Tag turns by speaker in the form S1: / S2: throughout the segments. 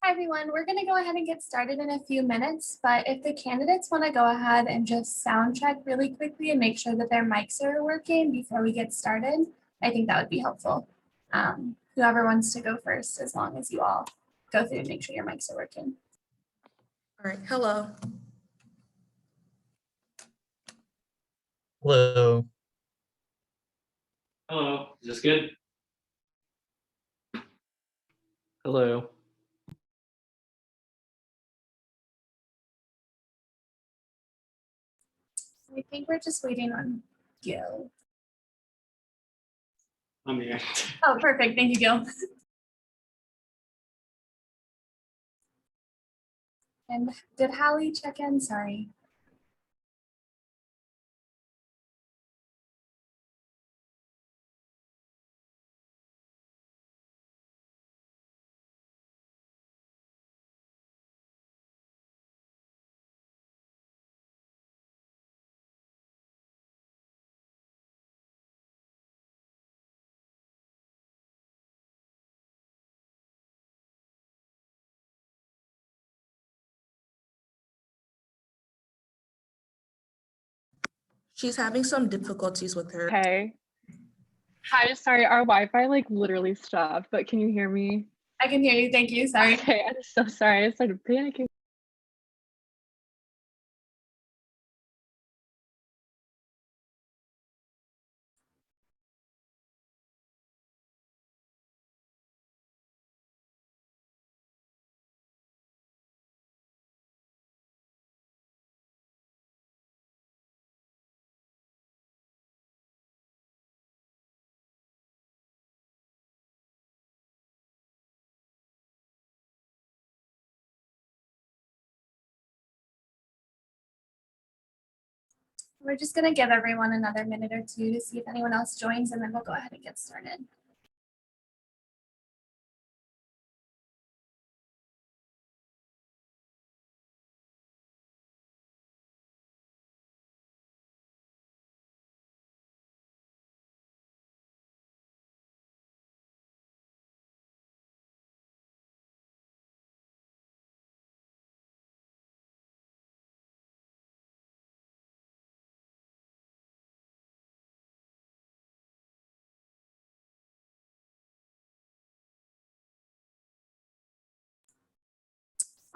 S1: Hi, everyone. We're going to go ahead and get started in a few minutes, but if the candidates want to go ahead and just sound check really quickly and make sure that their mics are working before we get started, I think that would be helpful. Whoever wants to go first, as long as you all go through and make sure your mics are working.
S2: All right, hello.
S3: Hello.
S4: Hello, is this good? Hello.
S1: I think we're just waiting on Gil.
S4: I'm here.
S1: Oh, perfect. Thank you, Gil. And did Hallie check in? Sorry.
S2: She's having some difficulties with her.
S5: Okay. Hi, sorry, our Wi-Fi like literally stopped, but can you hear me?
S1: I can hear you. Thank you. Sorry.
S5: Okay, I'm so sorry. I started panicking.
S1: We're just going to give everyone another minute or two to see if anyone else joins, and then we'll go ahead and get started.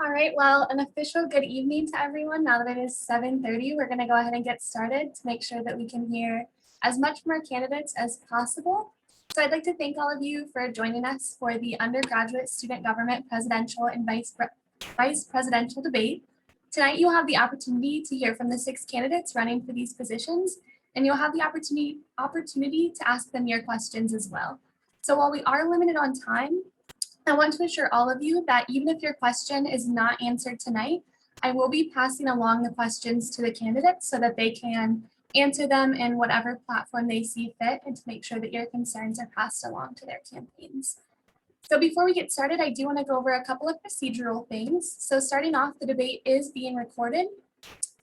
S1: All right, well, an official good evening to everyone. Now that it is 7:30, we're going to go ahead and get started to make sure that we can hear as much from our candidates as possible. So I'd like to thank all of you for joining us for the Undergraduate Student Government Presidential and Vice Presidential Debate. Tonight, you'll have the opportunity to hear from the 6 candidates running for these positions, and you'll have the opportunity to ask them your questions as well. So while we are limited on time, I want to assure all of you that even if your question is not answered tonight, I will be passing along the questions to the candidates so that they can answer them in whatever platform they see fit, and to make sure that your concerns are passed along to their campaigns. So before we get started, I do want to go over a couple of procedural things. So starting off, the debate is being recorded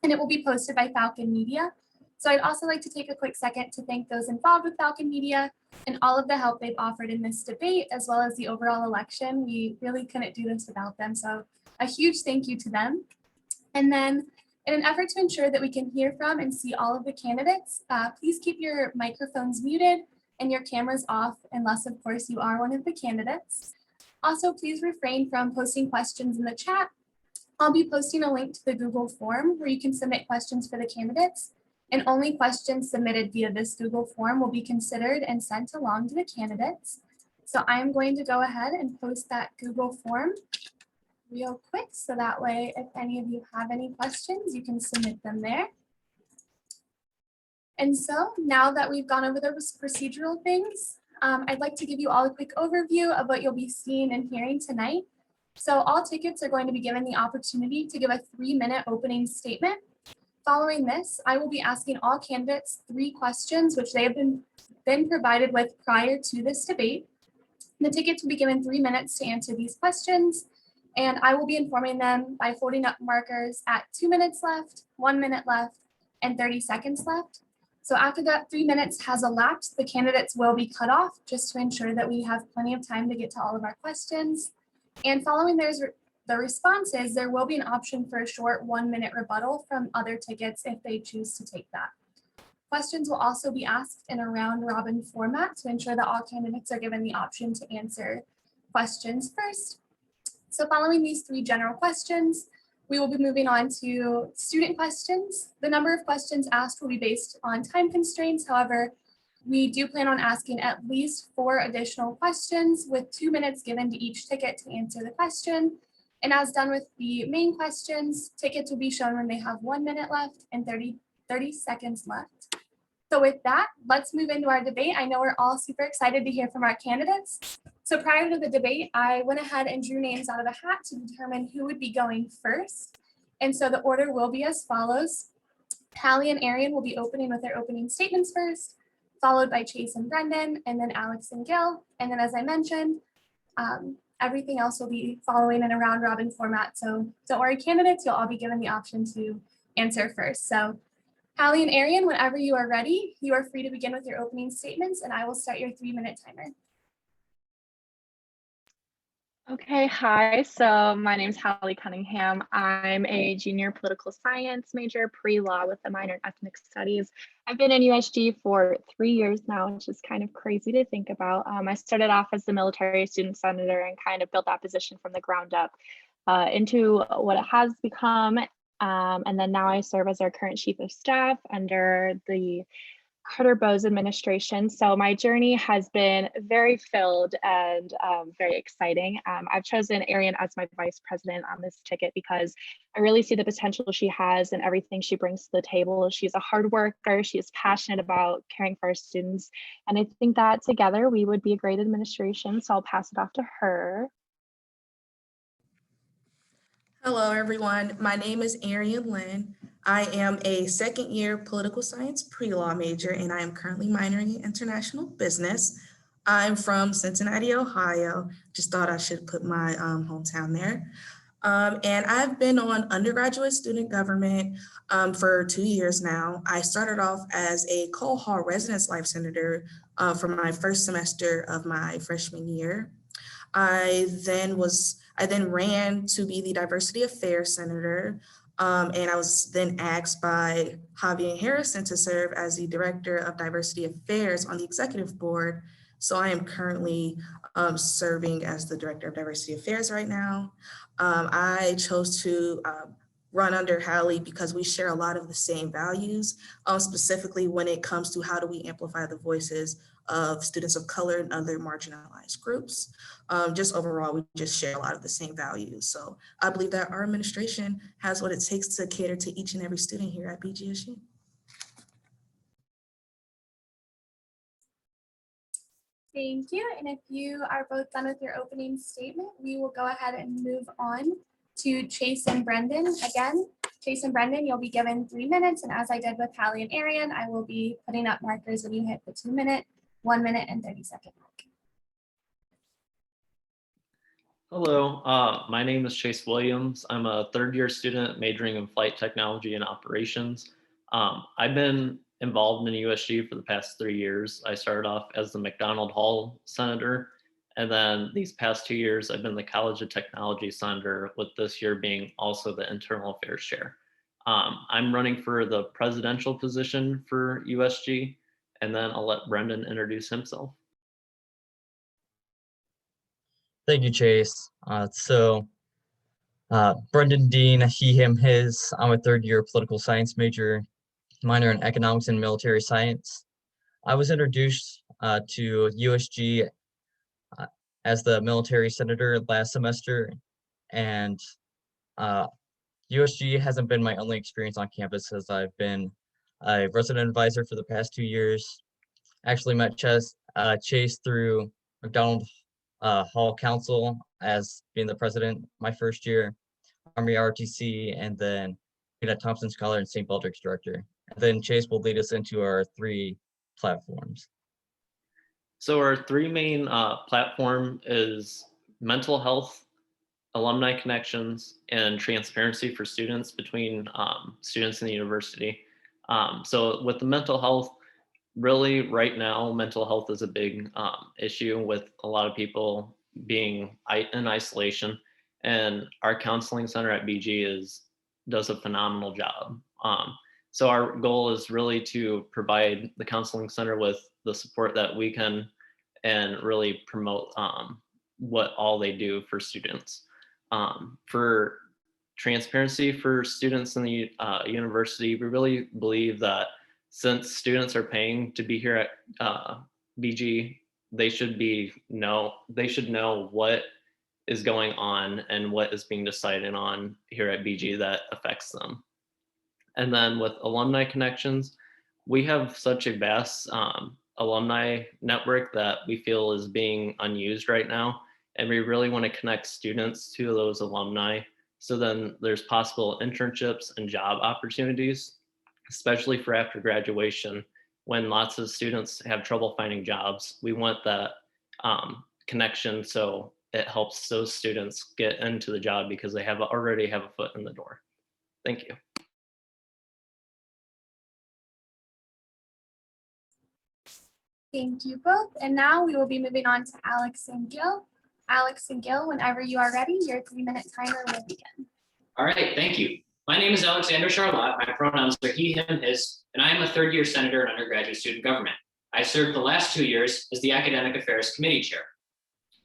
S1: and it will be posted by Falcon Media. So I'd also like to take a quick second to thank those involved with Falcon Media and all of the help they've offered in this debate, as well as the overall election. We really couldn't do this without them. So a huge thank you to them. And then in an effort to ensure that we can hear from and see all of the candidates, please keep your microphones muted and your cameras off, unless of course you are one of the candidates. Also, please refrain from posting questions in the chat. I'll be posting a link to the Google form where you can submit questions for the candidates, and only questions submitted via this Google form will be considered and sent along to the candidates. So I'm going to go ahead and post that Google form real quick, so that way if any of you have any questions, you can submit them there. And so now that we've gone over those procedural things, I'd like to give you all a quick overview of what you'll be seeing and hearing tonight. So all tickets are going to be given the opportunity to give a 3-minute opening statement. Following this, I will be asking all candidates 3 questions, which they have been provided with prior to this debate. The tickets will be given 3 minutes to answer these questions, and I will be informing them by holding up markers at 2 minutes left, 1 minute left, and 30 seconds left. So after that 3 minutes has elapsed, the candidates will be cut off just to ensure that we have plenty of time to get to all of our questions. And following the responses, there will be an option for a short 1-minute rebuttal from other tickets if they choose to take that. Questions will also be asked in a round robin format to ensure that all candidates are given the option to answer questions first. So following these 3 general questions, we will be moving on to student questions. The number of questions asked will be based on time constraints. However, we do plan on asking at least 4 additional questions with 2 minutes given to each ticket to answer the question. And as done with the main questions, tickets will be shown when they have 1 minute left and 30 seconds left. So with that, let's move into our debate. I know we're all super excited to hear from our candidates. So prior to the debate, I went ahead and drew names out of a hat to determine who would be going first. And so the order will be as follows. Hallie and Ariane will be opening with their opening statements first, followed by Chase and Brendan, and then Alex and Gil. And then as I mentioned, everything else will be following in a round robin format. So don't worry, candidates, you'll all be given the option to answer first. So Hallie and Ariane, whenever you are ready, you are free to begin with your opening statements, and I will start your 3-minute timer.
S5: Okay, hi. So my name is Hallie Cunningham. I'm a junior political science major, pre-law with a minor in ethnic studies. I've been in USG for 3 years now, which is kind of crazy to think about. I started off as the military student senator and kind of built that position from the ground up into what it has become. And then now I serve as our current chief of staff under the Carter Bowes administration. So my journey has been very filled and very exciting. I've chosen Ariane as my vice president on this ticket because I really see the potential she has and everything she brings to the table. She's a hard worker. She is passionate about caring for our students. And I think that together we would be a great administration. So I'll pass it off to her.
S2: Hello, everyone. My name is Ariane Lynn. I am a 2nd-year political science pre-law major, and I am currently minoring in international business. I'm from Cincinnati, Ohio. Just thought I should put my hometown there. And I've been on undergraduate student government for 2 years now. I started off as a Cole Hall residence life senator for my first semester of my freshman year. I then ran to be the diversity affairs senator, and I was then asked by Javier Harrison to serve as the director of diversity affairs on the executive board. So I am currently serving as the director of diversity affairs right now. I chose to run under Hallie because we share a lot of the same values, specifically when it comes to how do we amplify the voices of students of color and other marginalized groups. Just overall, we just share a lot of the same values. So I believe that our administration has what it takes to cater to each and every student here at BGSU.
S1: Thank you. And if you are both done with your opening statement, we will go ahead and move on to Chase and Brendan. Again, Chase and Brendan, you'll be given 3 minutes. And as I did with Hallie and Ariane, I will be putting up markers when you hit the 2 minute, 1 minute, and 30-second mark.
S4: Hello, my name is Chase Williams. I'm a 3rd-year student majoring in flight technology and operations. I've been involved in USG for the past 3 years. I started off as the McDonald Hall senator, and then these past 2 years, I've been the College of Technology senator, with this year being also the internal affairs chair. I'm running for the presidential position for USG, and then I'll let Brendan introduce himself.
S3: Thank you, Chase. Brendan Dean, he, him, his. I'm a 3rd-year political science major, minor in economics and military science. I was introduced to USG as the military senator last semester, and USG hasn't been my only experience on campus, as I've been a resident advisor for the past 2 years. Actually met Chase through McDonald Hall Council as being the president my first year, Army ROTC, and then at Thompson Scholar and St. Baldrick's director. And then Chase will lead us into our 3 platforms.
S4: So our 3 main platform is mental health, Alumni Connections, and transparency for students between students in the university. So with the mental health, really right now, mental health is a big issue with a lot of people being in isolation. And our counseling center at BG does a phenomenal job. So our goal is really to provide the counseling center with the support that we can and really promote what all they do for students. For transparency for students in the university, we really believe that since students are paying to be here at BG, they should know what is going on and what is being decided on here at BG that affects them. And then with Alumni Connections, we have such a vast alumni network that we feel is being unused right now. And we really want to connect students to those alumni. So then there's possible internships and job opportunities, especially for after graduation, when lots of students have trouble finding jobs. We want that connection so it helps those students get into the job because they already have a foot in the door. Thank you.
S1: Thank you both. And now we will be moving on to Alex and Gil. Alex and Gil, whenever you are ready, your 3-minute timer will begin.
S6: All right, thank you. My name is Alexander Charlotte. My pronouns are he, him, his, and I am a third-year senator in undergraduate student government. I served the last 2 years as the Academic Affairs Committee Chair.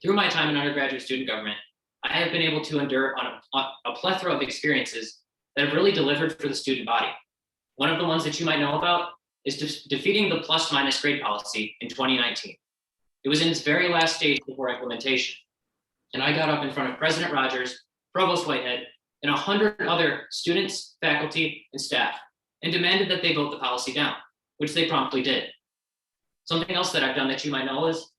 S6: Through my time in undergraduate student government, I have been able to endure on a plethora of experiences that have really delivered for the student body. One of the ones that you might know about is defeating the plus-minus grade policy in 2019. It was in its very last stage before implementation. And I got up in front of President Rogers, Provost Whitehead, and 100 other students, faculty, and staff, and demanded that they vote the policy down, which they promptly did. Something else that I've done that you might know is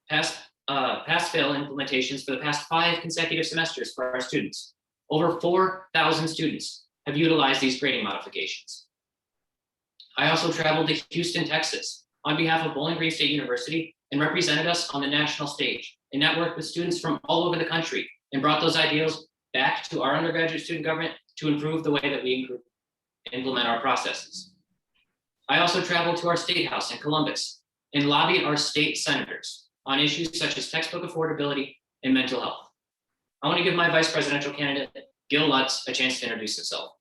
S6: pass-fail implementations for the past 5 consecutive semesters for our students. Over 4,000 students have utilized these grading modifications. I also traveled to Houston, Texas, on behalf of Bowling Green State University and represented us on the national stage and networked with students from all over the country and brought those ideals back to our undergraduate student government to improve the way that we implement our processes. I also traveled to our state house in Columbus and lobbied our state senators on issues such as textbook affordability and mental health. I want to give my vice presidential candidate, Gil Lutz, a chance to introduce himself.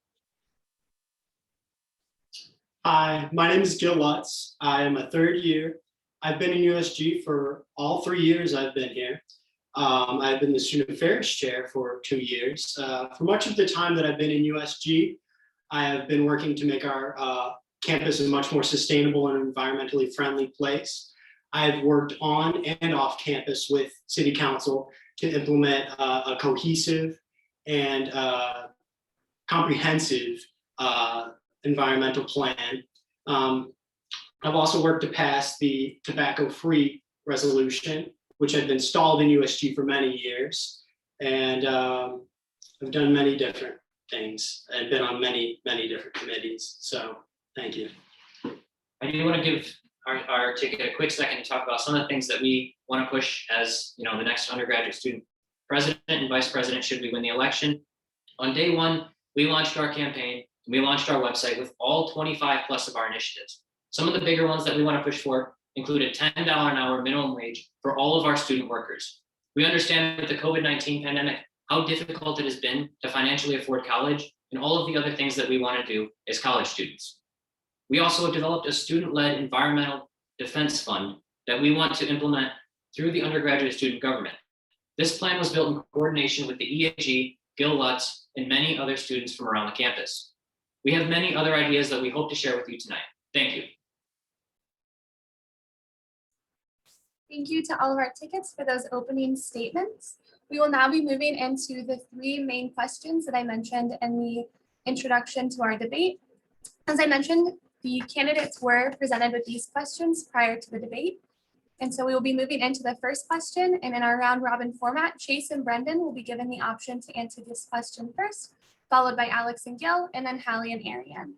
S7: Hi, my name is Gil Lutz. I am a third year. I've been in USG for all 3 years I've been here. I've been the Student Affairs Chair for 2 years. For much of the time that I've been in USG, I have been working to make our campus a much more sustainable and environmentally friendly place. I've worked on and off campus with City Council to implement a cohesive and comprehensive environmental plan. I've also worked to pass the tobacco-free resolution, which had been stalled in USG for many years. And I've done many different things and been on many, many different committees. So thank you.
S6: I do want to give take a quick second to talk about some of the things that we want to push as the next undergraduate student president and vice president should we win the election. On day one, we launched our campaign. We launched our website with all 25 plus of our initiatives. Some of the bigger ones that we want to push for include a $10 an hour minimum wage for all of our student workers. We understand with the COVID-19 pandemic, how difficult it has been to financially afford college and all of the other things that we want to do as college students. We also have developed a student-led environmental defense fund that we want to implement through the undergraduate student government. This plan was built in coordination with the EAG, Gil Lutz, and many other students from around the campus. We have many other ideas that we hope to share with you tonight. Thank you.
S1: Thank you to all of our tickets for those opening statements. We will now be moving into the 3 main questions that I mentioned in the introduction to our debate. As I mentioned, the candidates were presented with these questions prior to the debate. And so we will be moving into the first question, and in our round robin format, Chase and Brendan will be given the option to answer this question first, followed by Alex and Gil, and then Hallie and Ariane.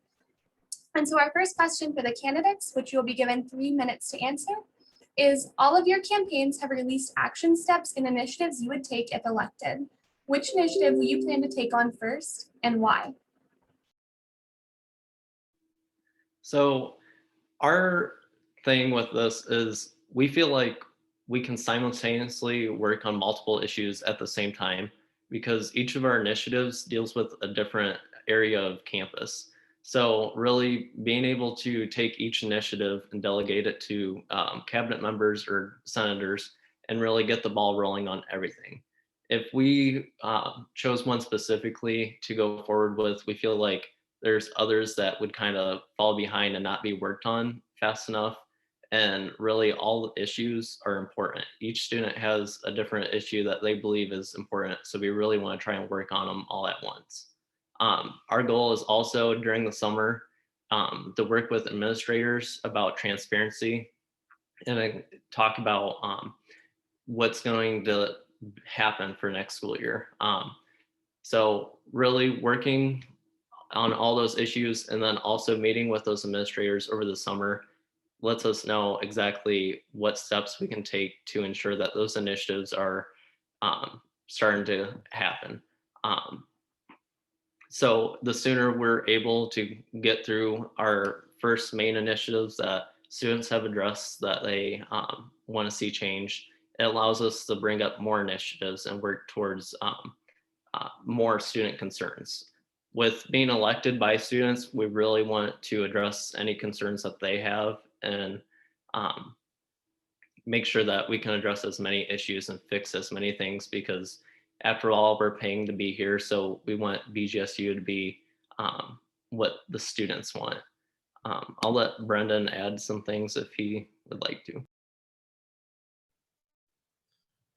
S1: And so our first question for the candidates, which you'll be given 3 minutes to answer, is all of your campaigns have released action steps and initiatives you would take if elected. Which initiative will you plan to take on first and why?
S4: So our thing with this is we feel like we can simultaneously work on multiple issues at the same time because each of our initiatives deals with a different area of campus. So really being able to take each initiative and delegate it to cabinet members or senators and really get the ball rolling on everything. If we chose one specifically to go forward with, we feel like there's others that would kind of fall behind and not be worked on fast enough. And really all the issues are important. Each student has a different issue that they believe is important. So we really want to try and work on them all at once. Our goal is also during the summer to work with administrators about transparency and talk about what's going to happen for next school year. So really working on all those issues and then also meeting with those administrators over the summer lets us know exactly what steps we can take to ensure that those initiatives are starting to happen. So the sooner we're able to get through our first main initiatives that students have addressed that they want to see change, it allows us to bring up more initiatives and work towards more student concerns. With being elected by students, we really want to address any concerns that they have and make sure that we can address as many issues and fix as many things, because after all, we're paying to be here. So we want BGSU to be what the students want. I'll let Brendan add some things if he would like to.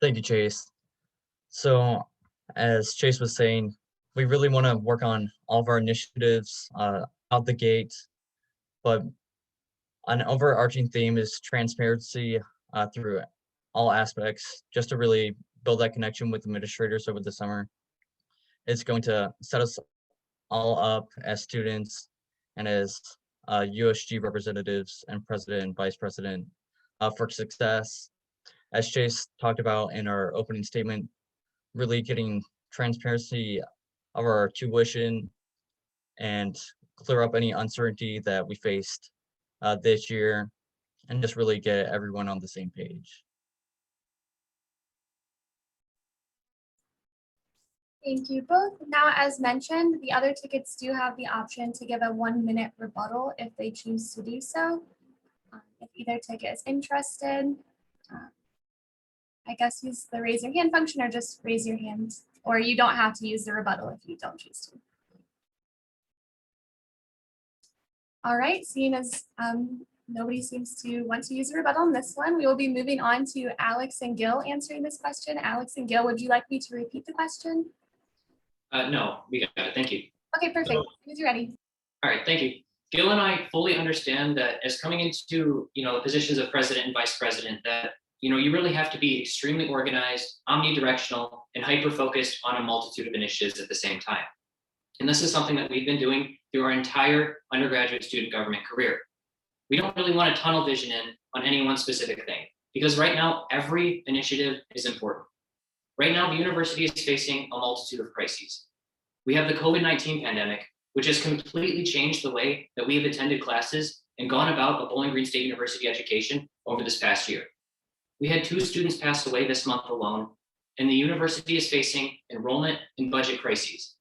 S3: Thank you, Chase. So as Chase was saying, we really want to work on all of our initiatives out the gate, but an overarching theme is transparency through all aspects, just to really build that connection with administrators over the summer. It's going to set us all up as students and as USG representatives and president and vice president for success. As Chase talked about in our opening statement, really getting transparency of our tuition and clear up any uncertainty that we faced this year, and just really get everyone on the same page.
S1: Thank you both. Now, as mentioned, the other tickets do have the option to give a 1-minute rebuttal if they choose to do so. If either ticket is interested, I guess use the raise your hand function or just raise your hand, or you don't have to use the rebuttal if you don't choose to. All right, seeing as nobody seems to want to use a rebuttal on this one, we will be moving on to Alex and Gil answering this question. Alex and Gil, would you like me to repeat the question?
S6: No, we got it. Thank you.
S1: Okay, perfect. As you're ready.
S6: All right, thank you. Gil and I fully understand that as coming into the positions of president and vice president, that you really have to be extremely organized, omnidirectional, and hyper-focused on a multitude of initiatives at the same time. And this is something that we've been doing through our entire undergraduate student government career. We don't really want to tunnel vision in on any one specific thing, because right now, every initiative is important. Right now, the university is facing a multitude of crises. We have the COVID-19 pandemic, which has completely changed the way that we have attended classes and gone about a Bowling Green State University education over this past year. We had 2 students pass away this month alone, and the university is facing enrollment and budget crises.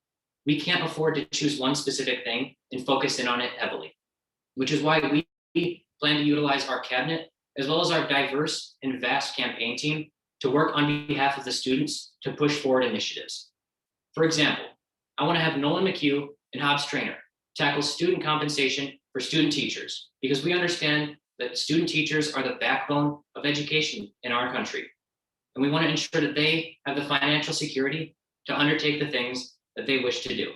S6: We can't afford to choose one specific thing and focus in on it heavily, which is why we plan to utilize our cabinet as well as our diverse and vast campaign team to work on behalf of the students to push forward initiatives. For example, I want to have Nolan McHugh and Hobbs Trainer tackle student compensation for student teachers, because we understand that student teachers are the backbone of education in our country. And we want to ensure that they have the financial security to undertake the things that they wish to do.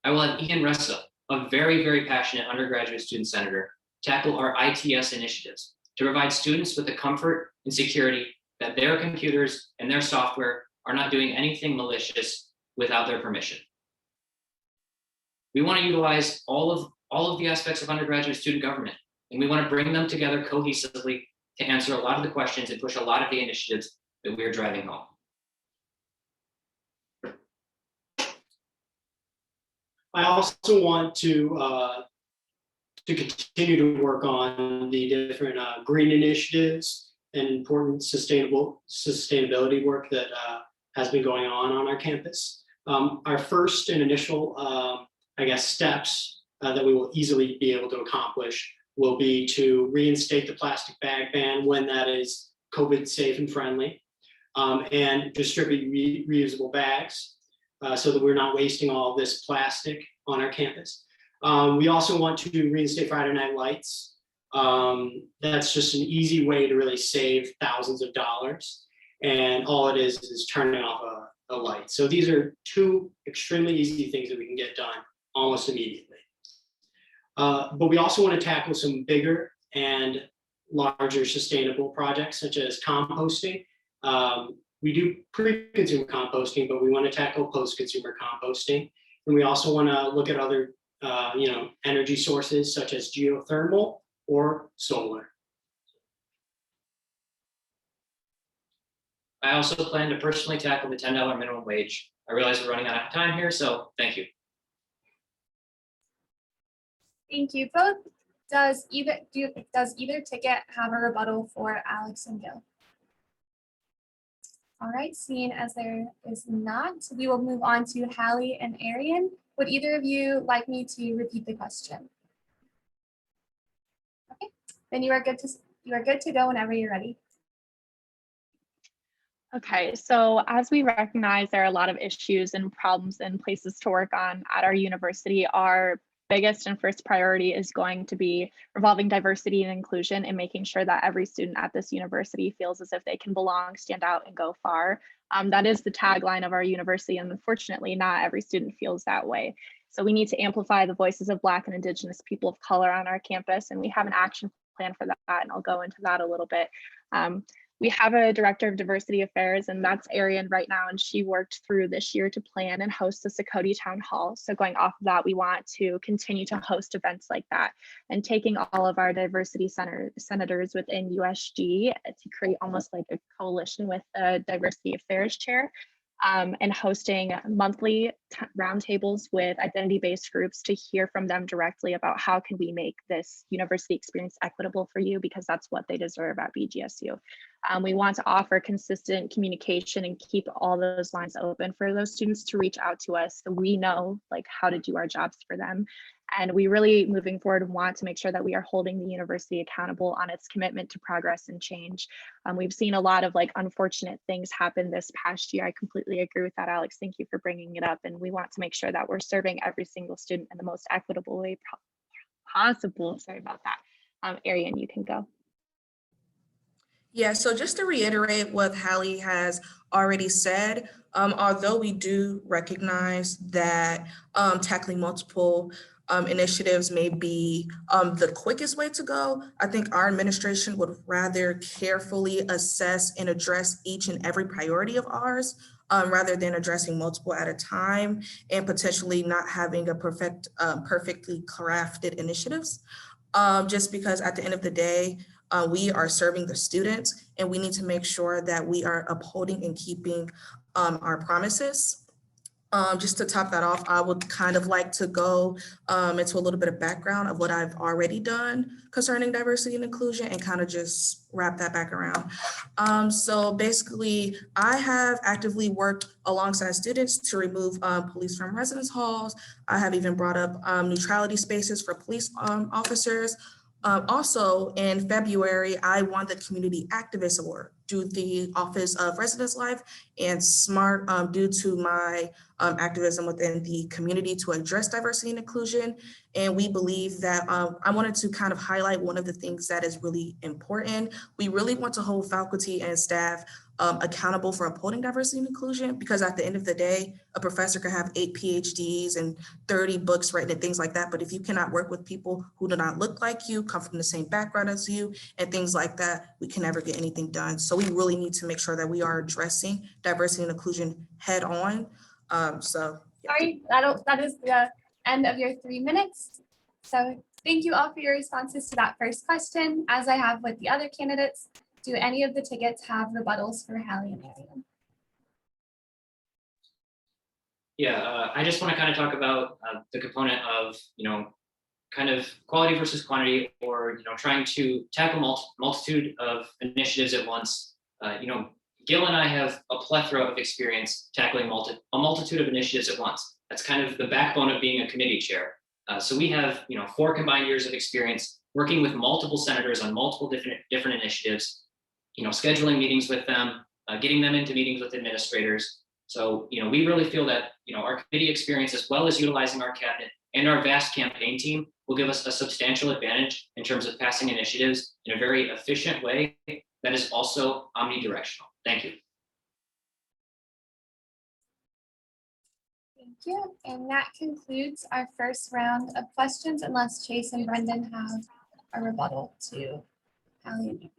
S6: I will have Ian Ressa, a very, very passionate undergraduate student senator, tackle our ITS initiatives to provide students with the comfort and security that their computers and their software are not doing anything malicious without their permission. We want to utilize all of the aspects of undergraduate student government, and we want to bring them together cohesively to answer a lot of the questions and push a lot of the initiatives that we are driving home.
S7: I also want to continue to work on the different green initiatives and important sustainability work that has been going on our campus. Our first and initial, I guess, steps that we will easily be able to accomplish will be to reinstate the plastic bag ban when that is COVID safe and friendly, and distribute reusable bags so that we're not wasting all this plastic on our campus. We also want to reinstate Friday night lights. That's just an easy way to really save thousands of dollars. And all it is turning off a light. So these are two extremely easy things that we can get done almost immediately. But we also want to tackle some bigger and larger sustainable projects such as composting. We do pre-consumer composting, but we want to tackle post-consumer composting. And we also want to look at other energy sources such as geothermal or solar.
S6: I also plan to personally tackle the $10 minimum wage. I realize we're running out of time here, so thank you.
S1: Thank you both. Does either ticket have a rebuttal for Alex and Gil? All right, seeing as there is not, we will move on to Hallie and Ariane. Would either of you like me to repeat the question? Okay, then you are good to go whenever you're ready.
S5: Okay, so as we recognize there are a lot of issues and problems and places to work on at our university, our biggest and first priority is going to be revolving diversity and inclusion and making sure that every student at this university feels as if they can belong, stand out, and go far. That is the tagline of our university, and unfortunately, not every student feels that way. So we need to amplify the voices of Black and Indigenous people of color on our campus, and we have an action plan for that, and I'll go into that a little bit. We have a director of diversity affairs, and that's Ariane right now, and she worked through this year to plan and host the Sakoti Town Hall. So going off of that, we want to continue to host events like that and taking all of our diversity senators within USG to create almost like a coalition with the diversity affairs chair. And hosting monthly roundtables with identity-based groups to hear from them directly about how can we make this university experience equitable for you, because that's what they deserve at BGSU. We want to offer consistent communication and keep all those lines open for those students to reach out to us so we know like how to do our jobs for them. And we really, moving forward, want to make sure that we are holding the university accountable on its commitment to progress and change. We've seen a lot of like unfortunate things happen this past year. I completely agree with that, Alex. Thank you for bringing it up. And we want to make sure that we're serving every single student in the most equitable way possible. Sorry about that. Ariane, you can go.
S2: Yeah, so just to reiterate what Hallie has already said, although we do recognize that tackling multiple initiatives may be the quickest way to go, I think our administration would rather carefully assess and address each and every priority of ours rather than addressing multiple at a time and potentially not having a perfectly crafted initiatives. Just because at the end of the day, we are serving the students and we need to make sure that we are upholding and keeping our promises. Just to top that off, I would kind of like to go into a little bit of background of what I've already done concerning diversity and inclusion and kind of just wrap that back around. So basically, I have actively worked alongside students to remove police from residence halls. I have even brought up neutrality spaces for police officers. Also in February, I won the Community Activist Award through the Office of Residence Life and SMART due to my activism within the community to address diversity and inclusion. And we believe that I wanted to kind of highlight one of the things that is really important. We really want to hold faculty and staff accountable for upholding diversity and inclusion, because at the end of the day, a professor could have 8 PhDs and 30 books written and things like that. But if you cannot work with people who do not look like you, come from the same background as you, and things like that, we can never get anything done. So we really need to make sure that we are addressing diversity and inclusion head on.
S1: Sorry, that is the end of your 3 minutes. So thank you all for your responses to that first question. As I have with the other candidates, do any of the tickets have rebuttals for Hallie and Ariane?
S6: Yeah, I just want to kind of talk about the component of, kind of quality versus quantity, or trying to tackle multitude of initiatives at once. Gil and I have a plethora of experience tackling a multitude of initiatives at once. That's kind of the backbone of being a committee chair. So we have 4 combined years of experience working with multiple senators on multiple different initiatives, scheduling meetings with them, getting them into meetings with administrators. So we really feel that our committee experience, as well as utilizing our cabinet and our vast campaign team, will give us a substantial advantage in terms of passing initiatives in a very efficient way that is also omnidirectional. Thank you.
S1: Thank you. And that concludes our first round of questions, unless Chase and Brendan have a rebuttal to Hallie and Amy.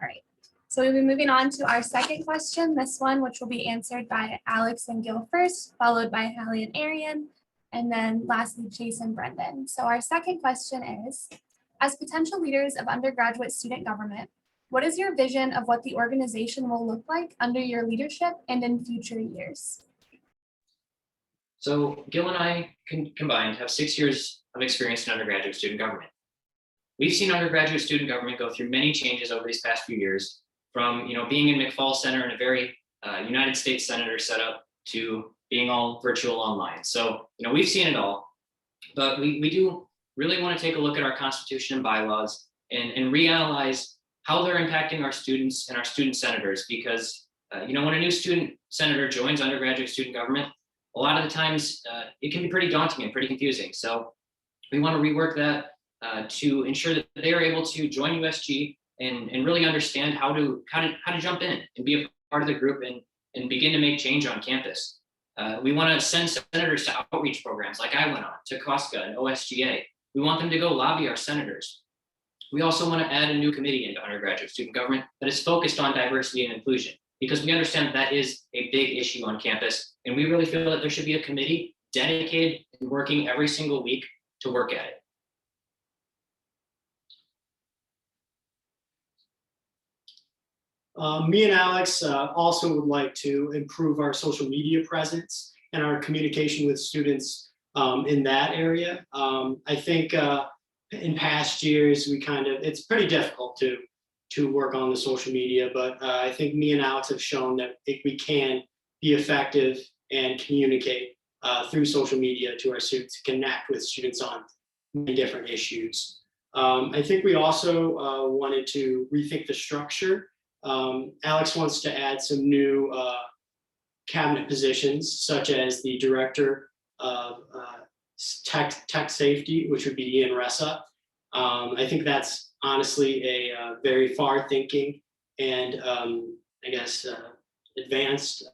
S1: All right. So we'll be moving on to our second question, this one, which will be answered by Alex and Gil first, followed by Hallie and Ariane, and then lastly, Chase and Brendan. So our second question is, as potential leaders of undergraduate student government, what is your vision of what the organization will look like under your leadership and in future years?
S6: So Gil and I combined have 6 years of experience in undergraduate student government. We've seen undergraduate student government go through many changes over these past few years, from being in McFall Center in a very United States Senator setup to being all virtual online. So we've seen it all, but we do really want to take a look at our Constitution and bylaws and reanalyze how they're impacting our students and our student senators, because when a new student senator joins undergraduate student government, a lot of the times it can be pretty daunting and pretty confusing. So we want to rework that to ensure that they are able to join USG and really understand how to jump in and be a part of the group and begin to make change on campus. We want to send senators to outreach programs like I went on to COSCA and OSGA. We want them to go lobby our senators. We also want to add a new committee into undergraduate student government that is focused on diversity and inclusion, because we understand that is a big issue on campus. And we really feel that there should be a committee dedicated and working every single week to work at it.
S7: Me and Alex also would like to improve our social media presence and our communication with students in that area. I think in past years, it's pretty difficult to work on the social media, but I think me and Alex have shown that we can be effective and communicate through social media to our students, connect with students on many different issues. I think we also wanted to rethink the structure. Alex wants to add some new cabinet positions, such as the director of tech safety, which would be Ian Ressa. I think that's honestly a very far-thinking and I guess advanced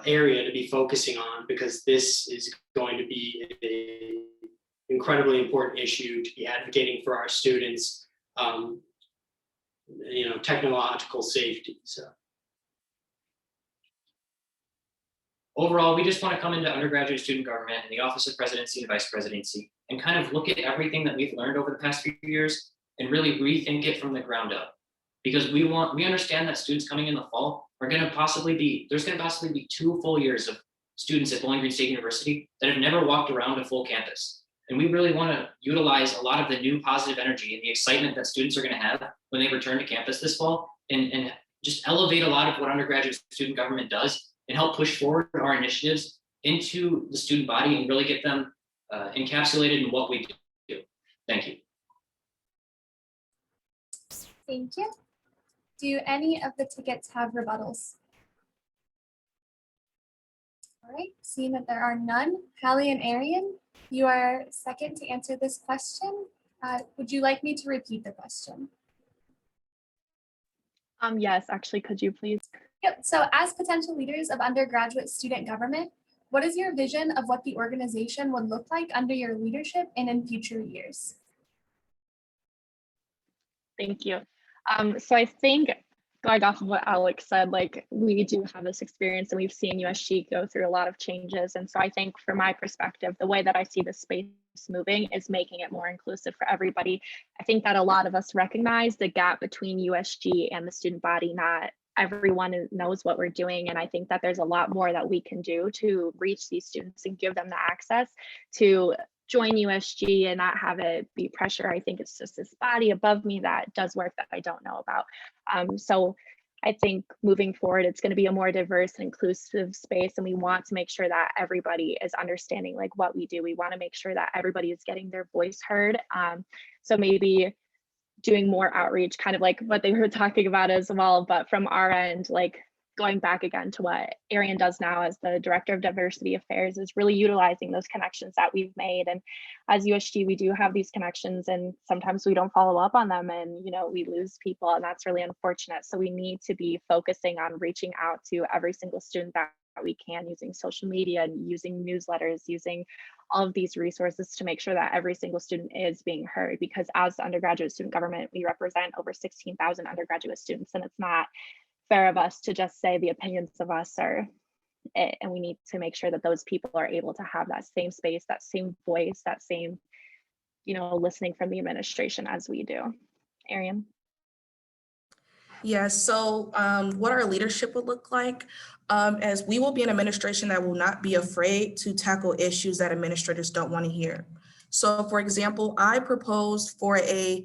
S7: area to be focusing on, because this is going to be an incredibly important issue to be advocating for our students. Technological safety. So
S6: overall, we just want to come into undergraduate student government and the Office of Presidency and Vice Presidency and kind of look at everything that we've learned over the past few years and really rethink it from the ground up. Because we understand that students coming in the fall there's going to possibly be 2 full years of students at Bowling Green State University that have never walked around a full campus. And we really want to utilize a lot of the new positive energy and the excitement that students are going to have when they return to campus this fall, and just elevate a lot of what undergraduate student government does and help push forward our initiatives into the student body and really get them encapsulated in what we do. Thank you.
S1: Thank you. Do any of the tickets have rebuttals? All right, seeing that there are none, Hallie and Ariane, you are second to answer this question. Would you like me to repeat the question?
S5: Yes, actually, could you please?
S1: Yep, so as potential leaders of undergraduate student government, what is your vision of what the organization would look like under your leadership and in future years?
S5: Thank you. So I think, going off of what Alex said, like, we do have this experience and we've seen USG go through a lot of changes. And so I think from my perspective, the way that I see the space moving is making it more inclusive for everybody. I think that a lot of us recognize the gap between USG and the student body not everyone knows what we're doing. And I think that there's a lot more that we can do to reach these students and give them the access to join USG and not have it be pressure. I think it's just this body above me that does work that I don't know about. So I think moving forward, it's going to be a more diverse and inclusive space. And we want to make sure that everybody is understanding like what we do. We want to make sure that everybody is getting their voice heard. So maybe doing more outreach, kind of like what they were talking about as well, but from our end, like going back again to what Ariane does now as the Director of Diversity Affairs, is really utilizing those connections that we've made. And as USG, we do have these connections and sometimes we don't follow up on them and, you know, we lose people and that's really unfortunate. So we need to be focusing on reaching out to every single student that we can, using social media and using newsletters, using all of these resources to make sure that every single student is being heard, because as the undergraduate student government, we represent over 16,000 undergraduate students, and it's not fair of us to just say the opinions of us are it, and we need to make sure that those people are able to have that same space, that same voice, that same, you know, listening from the administration as we do. Ariane?
S2: Yes, so what our leadership would look like, as we will be an administration that will not be afraid to tackle issues that administrators don't want to hear. So for example, I proposed for a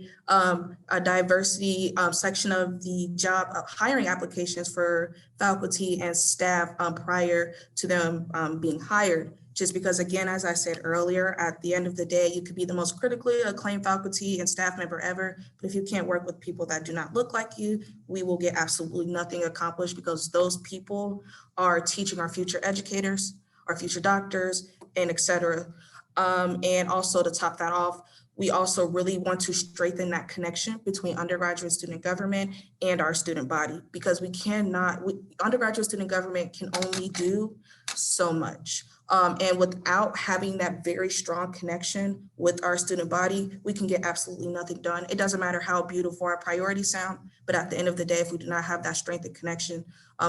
S2: diversity section of the job hiring applications for faculty and staff prior to them being hired. Just because, again, as I said earlier, at the end of the day, you could be the most critically acclaimed faculty and staff member ever, but if you can't work with people that do not look like you, we will get absolutely nothing accomplished, because those people are teaching our future educators, our future doctors, and et cetera. And also to top that off, we also really want to strengthen that connection between undergraduate student government and our student body, because undergraduate student government can only do so much. And without having that very strong connection with our student body, we can get absolutely nothing done. It doesn't matter how beautiful our priorities sound, but at the end of the day, if we do not have that strength and connection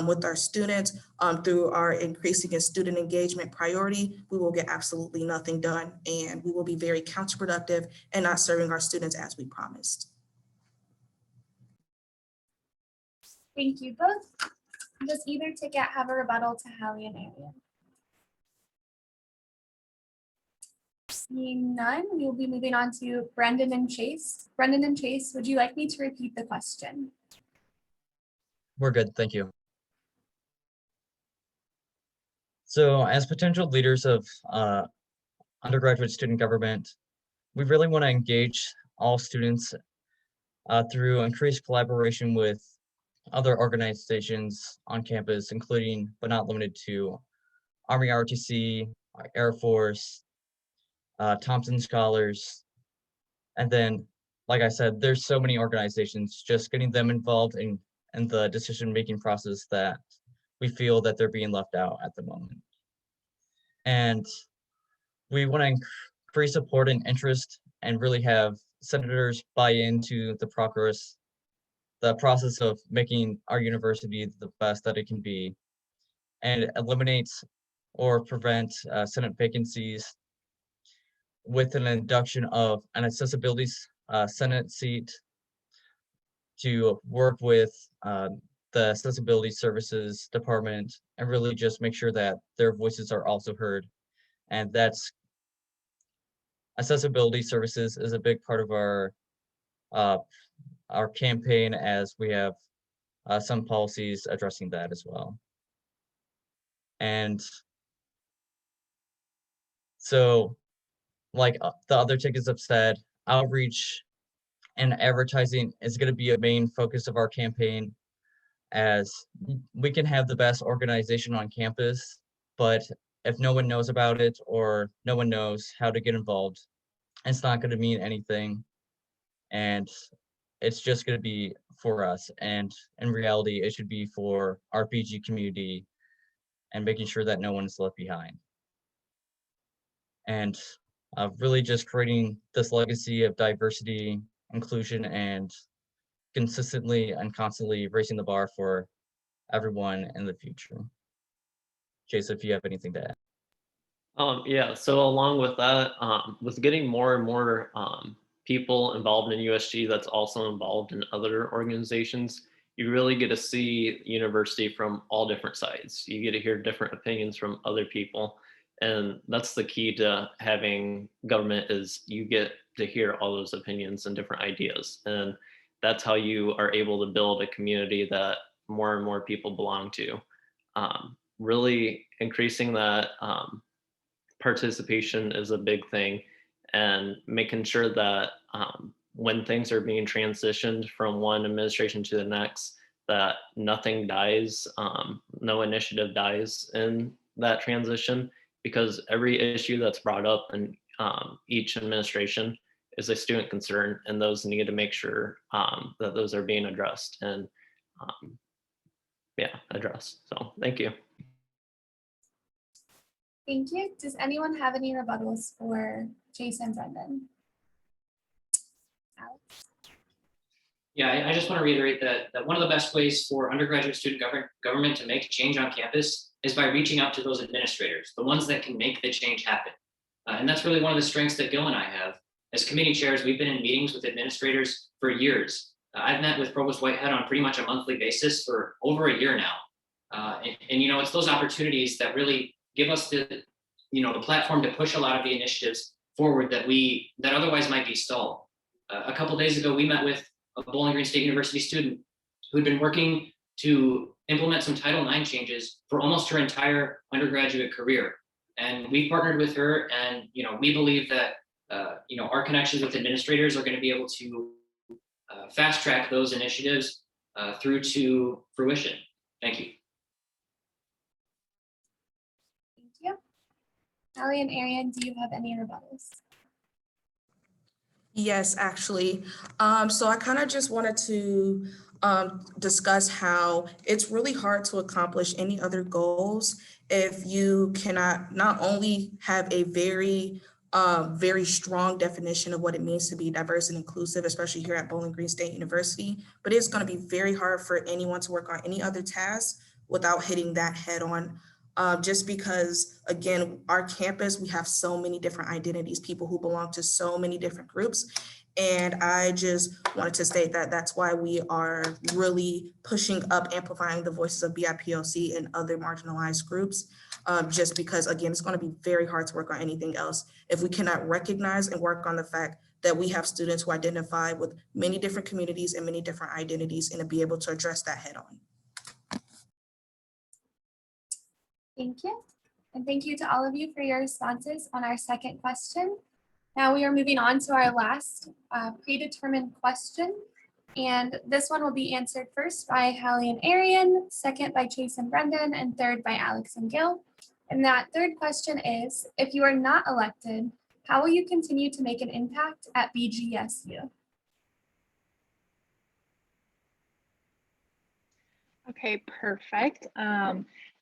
S2: with our students through our increasing in student engagement priority, we will get absolutely nothing done, and we will be very counterproductive and not serving our students as we promised.
S1: Thank you both. Does either ticket have a rebuttal to Hallie and Ariane? Seeing none, we will be moving on to Brendan and Chase. Brendan and Chase, would you like me to repeat the question?
S3: We're good, thank you. So as potential leaders of undergraduate student government, we really want to engage all students through increased collaboration with other organizations on campus, including but not limited to Army ROTC, Air Force, Thompson Scholars, and then, like I said, there's so many organizations. Just getting them involved in the decision-making process that we feel that they're being left out at the moment. And we want to increase support and interest and really have senators buy into the process of making our university the best that it can be, and eliminates or prevent Senate vacancies with an induction of an accessibility Senate seat to work with the Accessibility Services Department and really just make sure that their voices are also heard. And that's accessibility services is a big part of our campaign, as we have some policies addressing that as well. And so, like the other tickets have said, outreach and advertising is going to be a main focus of our campaign, as we can have the best organization on campus, but if no one knows about it or no one knows how to get involved, it's not going to mean anything. And it's just going to be for us. And in reality, it should be for our BG community and making sure that no one is left behind. And really just creating this legacy of diversity, inclusion, and consistently and constantly raising the bar for everyone in the future. Chase, if you have anything to add.
S4: Yeah, so along with that, with getting more and more people involved in USG that's also involved in other organizations, you really get to see university from all different sides. You get to hear different opinions from other people. And that's the key to having government, is you get to hear all those opinions and different ideas. And that's how you are able to build a community that more and more people belong to. Really increasing that participation is a big thing, and making sure that when things are being transitioned from one administration to the next, that nothing dies, no initiative dies in that transition, because every issue that's brought up in each administration is a student concern, and those need to make sure that those are being addressed and addressed. So thank you.
S1: Thank you. Does anyone have any rebuttals for Jason Brendan? Alex?
S6: Yeah, I just want to reiterate that one of the best ways for undergraduate student government to make change on campus is by reaching out to those administrators, the ones that can make the change happen. And that's really one of the strengths that Gil and I have. As committee chairs, we've been in meetings with administrators for years. I've met with Provost Whitehead on pretty much a monthly basis for over a year now. And you know, it's those opportunities that really give us the platform to push a lot of the initiatives forward that otherwise might be stalled. A couple days ago, we met with a Bowling Green State University student who had been working to implement some Title IX changes for almost her entire undergraduate career. And we partnered with her, and we believe that our connections with administrators are going to be able to fast track those initiatives through to fruition. Thank you.
S1: Thank you. Allie and Ariane, do you have any rebuttals?
S2: Yes, actually. So I kind of just wanted to discuss how it's really hard to accomplish any other goals if you cannot not only have a very strong definition of what it means to be diverse and inclusive, especially here at Bowling Green State University, but it's going to be very hard for anyone to work on any other task without hitting that head on. Just because, again, our campus, we have so many different identities, people who belong to so many different groups. And I just wanted to state that that's why we are really pushing up, amplifying the voices of BIPOC and other marginalized groups, just because, again, it's going to be very hard to work on anything else if we cannot recognize and work on the fact that we have students who identify with many different communities and many different identities, and to be able to address that head on.
S1: Thank you. And thank you to all of you for your responses on our second question. Now we are moving on to our last predetermined question. And this one will be answered first by Hallie and Ariane, second by Chase and Brendan, and third by Alex and Gil. And that third question is, if you are not elected, how will you continue to make an impact at BGSU?
S5: Okay, perfect.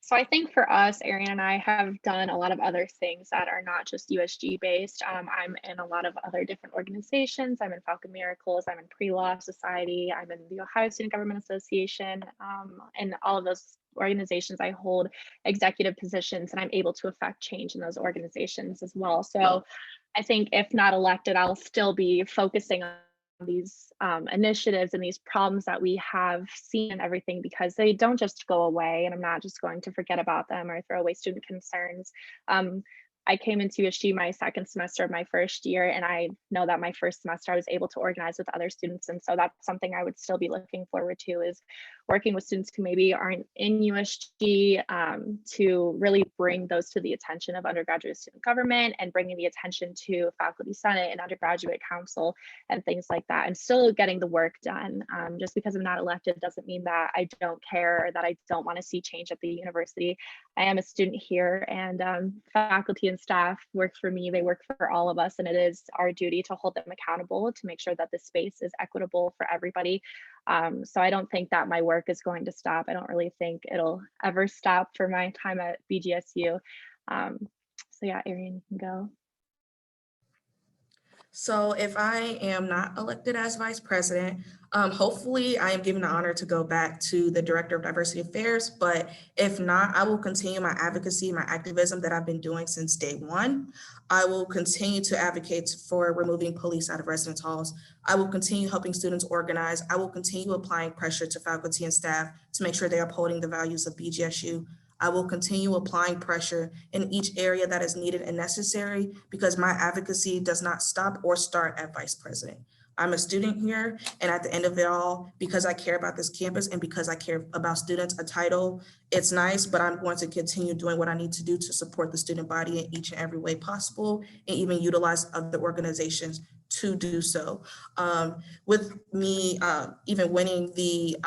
S5: So I think for us, Ariane and I have done a lot of other things that are not just USG based. I'm in a lot of other different organizations. I'm in Falcon Miracles, I'm in Pre-Law Society, I'm in the Ohio Student Government Association, and all of those organizations I hold executive positions, and I'm able to affect change in those organizations as well. So I think if not elected, I'll still be focusing on these initiatives and these problems that we have seen and everything, because they don't just go away, and I'm not just going to forget about them or throw away student concerns. I came into USG my second semester of my first year, and I know that my first semester I was able to organize with other students, and so that's something I would still be looking forward to, is working with students who maybe aren't in USG to really bring those to the attention of undergraduate student government, and bringing the attention to faculty senate and undergraduate council and things like that, and still getting the work done. Just because I'm not elected doesn't mean that I don't care or that I don't want to see change at the university. I am a student here, and faculty and staff work for me, they work for all of us, and it is our duty to hold them accountable to make sure that the space is equitable for everybody. So I don't think that my work is going to stop. I don't really think it'll ever stop for my time at BGSU. So yeah, Ariane, you can go.
S2: So if I am not elected as vice president, hopefully I am given the honor to go back to the director of diversity affairs. But if not, I will continue my advocacy, my activism that I've been doing since day one. I will continue to advocate for removing police out of residence halls. I will continue helping students organize. I will continue applying pressure to faculty and staff to make sure they are upholding the values of BGSU. I will continue applying pressure in each area that is needed and necessary because my advocacy does not stop or start at vice president. I'm a student here, and at the end of it all, because I care about this campus and because I care about students, a title, it's nice, but I'm going to continue doing what I need to do to support the student body in each and every way possible, and even utilize other organizations to do so. With me even winning the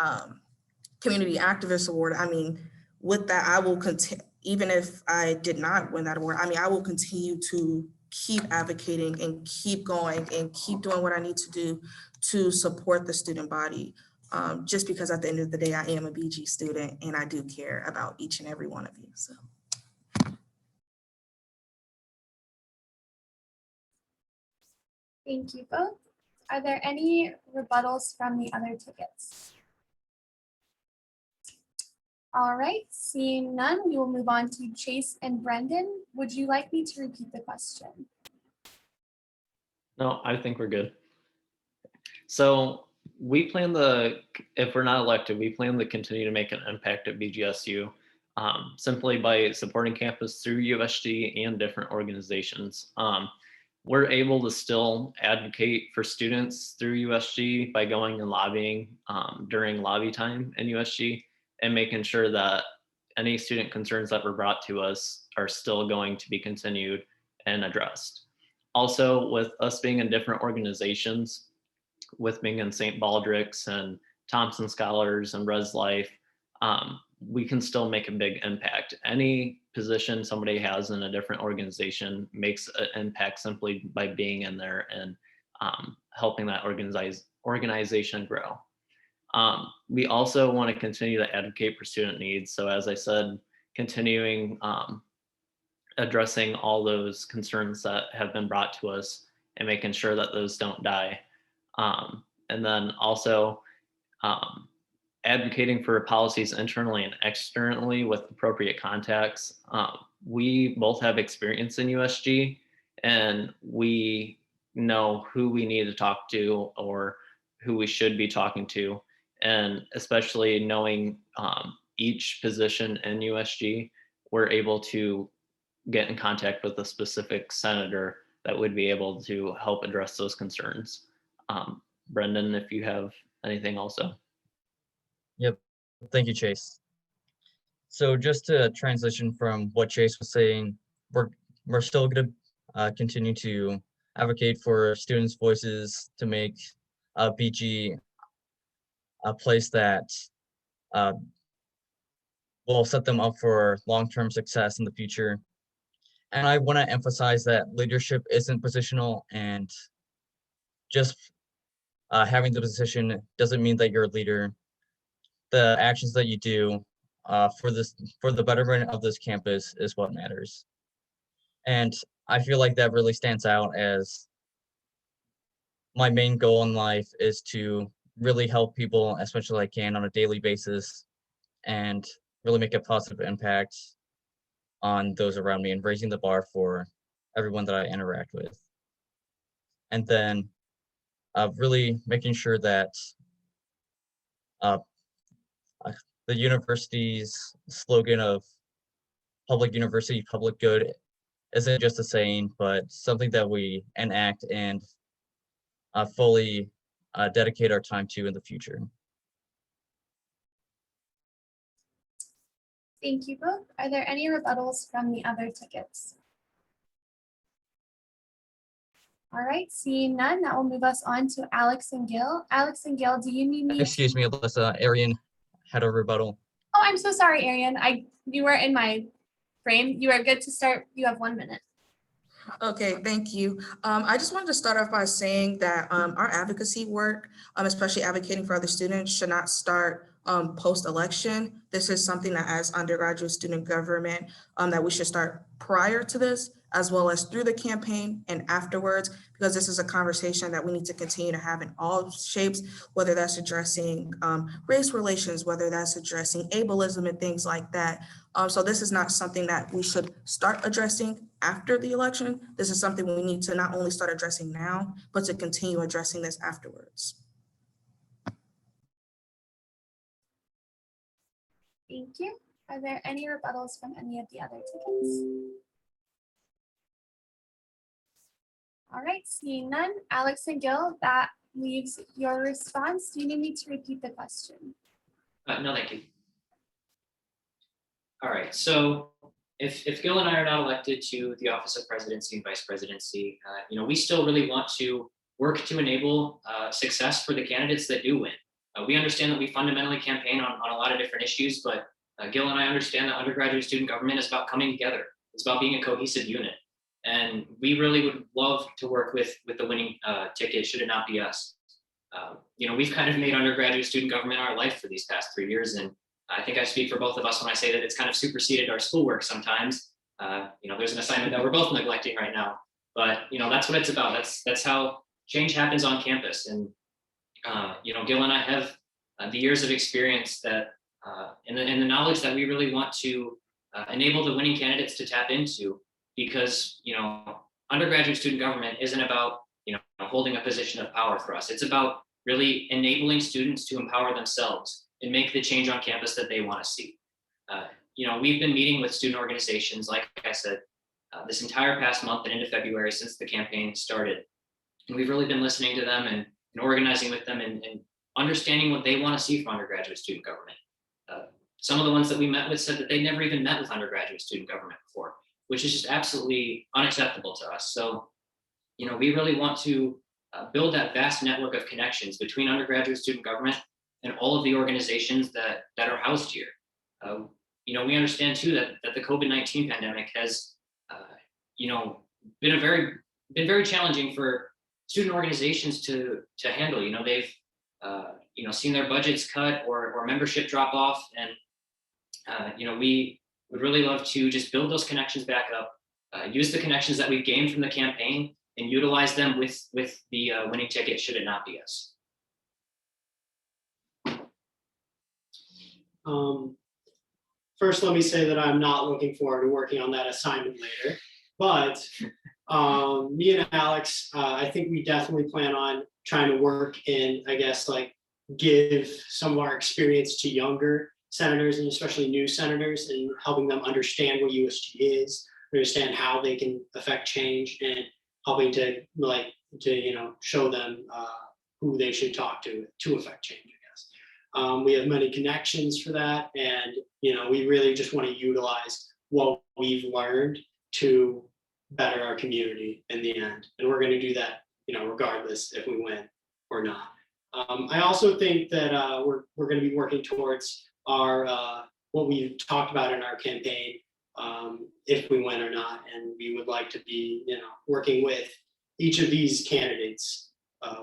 S2: Community Activist Award, I mean, with that, I will continue, even if I did not win that award, I mean, I will continue to keep advocating and keep going and keep doing what I need to do to support the student body. Just because at the end of the day, I am a BG student and I do care about each and every one of you, so.
S1: Thank you both. Are there any rebuttals from the other tickets? All right, seeing none, we will move on to Chase and Brendan. Would you like me to repeat the question?
S4: No, I think we're good. So we plan if we're not elected, we plan to continue to make an impact at BGSU simply by supporting campus through USG and different organizations. We're able to still advocate for students through USG by going and lobbying during lobby time in USG and making sure that any student concerns that were brought to us are still going to be continued and addressed. Also, with us being in different organizations, with being in St. Baldrick's and Thompson Scholars and Res Life, we can still make a big impact. Any position somebody has in a different organization makes an impact simply by being in there and helping that organization grow. We also want to continue to advocate for student needs. So as I said, continuing addressing all those concerns that have been brought to us and making sure that those don't die. And then also advocating for policies internally and externally with appropriate contacts. We both have experience in USG and we know who we need to talk to or who we should be talking to. And especially knowing each position in USG, we're able to get in contact with a specific senator that would be able to help address those concerns. Brendan, if you have anything also.
S3: Yep, thank you, Chase. So just to transition from what Chase was saying, we're still going to continue to advocate for students' voices to make BG a place that will set them up for long-term success in the future. And I want to emphasize that leadership isn't positional, and just having the position doesn't mean that you're a leader. The actions that you do for the betterment of this campus is what matters. And I feel like that really stands out as my main goal in life is to really help people as much as I can on a daily basis and really make a positive impact on those around me and raising the bar for everyone that I interact with. And then really making sure that the university's slogan of public university, public good isn't just a saying, but something that we enact and fully dedicate our time to in the future.
S1: Thank you both. Are there any rebuttals from the other tickets? All right, seeing none, that will move us on to Alex and Gil. Alex and Gil, do you need me?
S3: Excuse me, Alyssa, Ariane had a rebuttal.
S1: Oh, I'm so sorry, Ariane. You were in my frame. You are good to start. You have 1 minute.
S2: Okay, thank you. I just wanted to start off by saying that our advocacy work, especially advocating for other students, should not start post-election. This is something that as undergraduate student government that we should start prior to this, as well as through the campaign and afterwards, because this is a conversation that we need to continue to have in all shapes, whether that's addressing race relations, whether that's addressing ableism and things like that. So this is not something that we should start addressing after the election. This is something we need to not only start addressing now, but to continue addressing this afterwards.
S1: Thank you. Are there any rebuttals from any of the other tickets? All right, seeing none. Alex and Gil, that leaves your response. Do you need me to repeat the question?
S6: No, thank you. All right, so if Gil and I are not elected to the office of presidency and vice presidency, we still really want to work to enable success for the candidates that do win. We understand that we fundamentally campaign on a lot of different issues, but Gil and I understand that undergraduate student government is about coming together. It's about being a cohesive unit. And we really would love to work with the winning ticket, should it not be us. We've kind of made undergraduate student government our life for these past 3 years. And I think I speak for both of us when I say that it's kind of superseded our schoolwork sometimes. There's an assignment that we're both neglecting right now, but that's what it's about. That's how change happens on campus. And Gil and I have the years of experience that and the knowledge that we really want to enable the winning candidates to tap into, because undergraduate student government isn't about holding a position of power for us. It's about really enabling students to empower themselves and make the change on campus that they want to see. We've been meeting with student organizations, like I said, this entire past month and into February since the campaign started, and we've really been listening to them and organizing with them and understanding what they want to see from undergraduate student government. Some of the ones that we met with said that they never even met with undergraduate student government before, which is just absolutely unacceptable to us. So, we really want to build that vast network of connections between undergraduate student government and all of the organizations that are housed here. We understand too that the COVID-19 pandemic has, been very challenging for student organizations to handle. They've seen their budgets cut or membership drop off, and we would really love to just build those connections back up, use the connections that we've gained from the campaign and utilize them with the winning ticket, should it not be us.
S7: First, let me say that I'm not looking forward to working on that assignment later, but me and Alex, I think we definitely plan on trying to work in, give some of our experience to younger senators and especially new senators, and helping them understand what USG is, understand how they can affect change, and helping to show them who they should talk to affect change, I guess. We have many connections for that, and we really just want to utilize what we've learned to better our community in the end, and we're going to do that regardless if we win or not. I also think that we're going to be working towards our what we talked about in our campaign, if we win or not, and we would like to be working with each of these candidates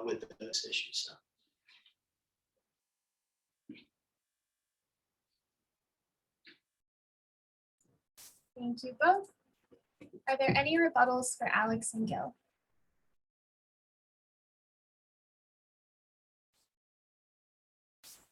S7: with those issues. So.
S1: Thank you both. Are there any rebuttals for Alex and Gil?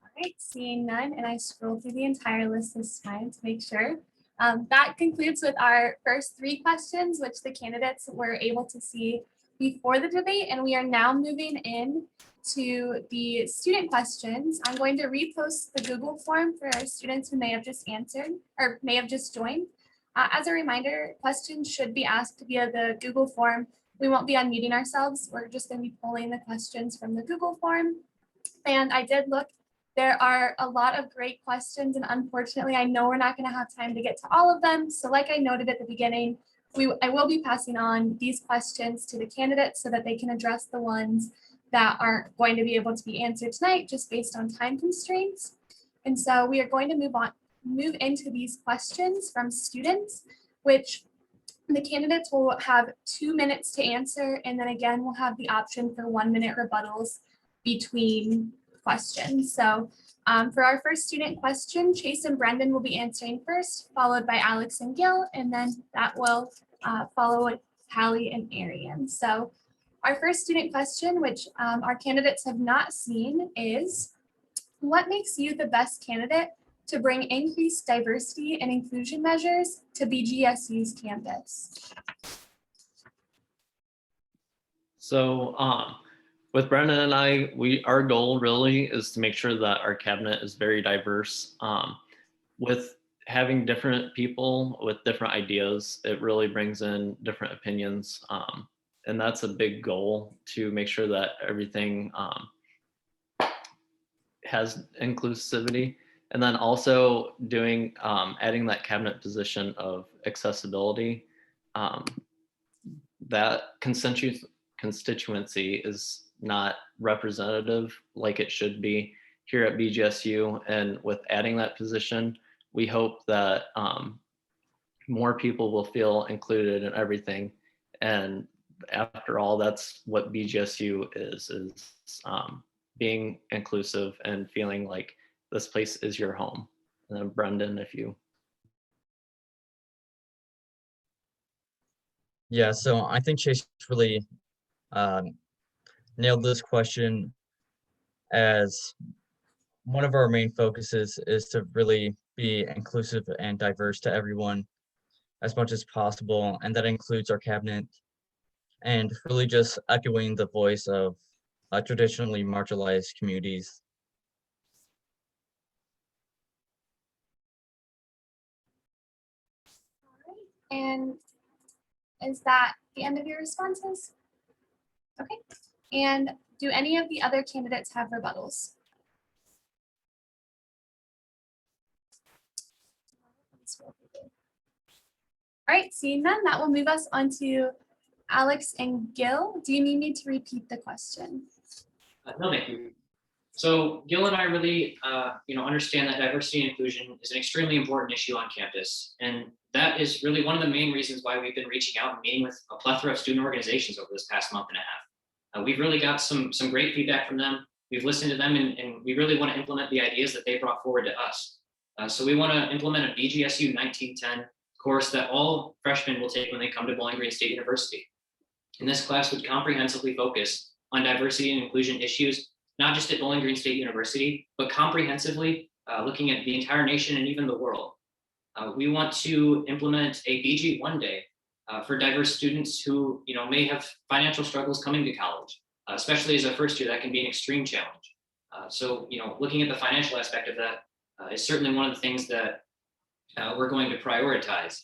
S1: All right, seeing none, and I scrolled through the entire list this time to make sure. That concludes with our first 3 questions, which the candidates were able to see before the debate, and we are now moving in to the student questions. I'm going to repost the Google form for our students who may have just answered or may have just joined. As a reminder, questions should be asked via the Google form. We won't be unmuting ourselves. We're just going to be pulling the questions from the Google form. And I did look, there are a lot of great questions, and unfortunately, I know we're not going to have time to get to all of them. So like I noted at the beginning, I will be passing on these questions to the candidates so that they can address the ones that aren't going to be able to be answered tonight just based on time constraints. And so we are going to move into these questions from students, which the candidates will have 2 minutes to answer. And then again, we'll have the option for 1-minute rebuttals between questions. So for our first student question, Chase and Brendan will be answering first, followed by Alex and Gil, and then that will follow with Hallie and Ariane. So our first student question, which our candidates have not seen, is what makes you the best candidate to bring increased diversity and inclusion measures to BGSU's campus?
S4: So with Brendan and I, our goal really is to make sure that our cabinet is very diverse. With having different people with different ideas, it really brings in different opinions. And that's a big goal, to make sure that everything has inclusivity. And then also doing, adding that cabinet position of accessibility. That constituency is not representative like it should be here at BGSU. And with adding that position, we hope that more people will feel included in everything. And after all, that's what BGSU is being inclusive and feeling like this place is your home. And then Brendan, if you.
S3: Yeah, so I think Chase really nailed this question, as one of our main focuses is to really be inclusive and diverse to everyone as much as possible, and that includes our cabinet, and really just echoing the voice of traditionally marginalized communities.
S1: And is that the end of your responses? Okay. And do any of the other candidates have rebuttals? All right, seeing none, that will move us on to Alex and Gil. Do you need me to repeat the question?
S6: No, thank you. So Gil and I really, understand that diversity and inclusion is an extremely important issue on campus. And that is really one of the main reasons why we've been reaching out and meeting with a plethora of student organizations over this past month and a half. We've really got some great feedback from them. We've listened to them, and we really want to implement the ideas that they brought forward to us. So we want to implement a BGSU 1910 course that all freshmen will take when they come to Bowling Green State University. And this class would comprehensively focus on diversity and inclusion issues, not just at Bowling Green State University, but comprehensively looking at the entire nation and even the world. We want to implement a BG One Day for diverse students who may have financial struggles coming to college, especially as a first year. That can be an extreme challenge. So looking at the financial aspect of that is certainly one of the things that we're going to prioritize.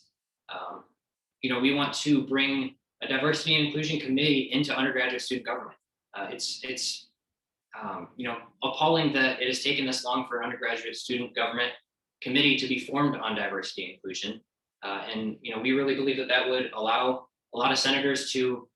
S6: We want to bring a diversity and inclusion committee into undergraduate student government. It's appalling that it has taken this long for an undergraduate student government committee to be formed on diversity and inclusion. And we really believe that that would allow a lot of senators to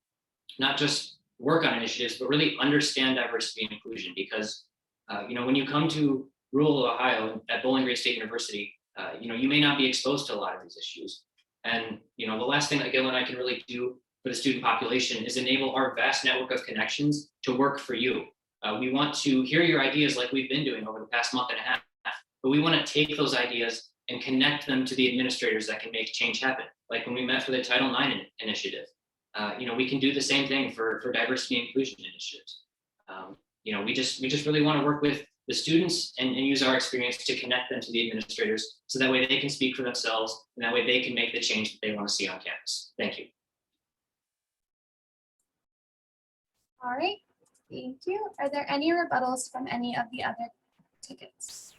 S6: not just work on initiatives, but really understand diversity and inclusion. Because when you come to rural Ohio at Bowling Green State University, you may not be exposed to a lot of these issues. And the last thing that Gil and I can really do for the student population is enable our vast network of connections to work for you. We want to hear your ideas like we've been doing over the past month and a half, but we want to take those ideas and connect them to the administrators that can make change happen. Like when we met for the Title IX initiative, we can do the same thing for diversity and inclusion initiatives. We just really want to work with the students and use our experience to connect them to the administrators, so that way they can speak for themselves, and that way they can make the change that they want to see on campus. Thank you.
S1: All right, thank you. Are there any rebuttals from any of the other tickets?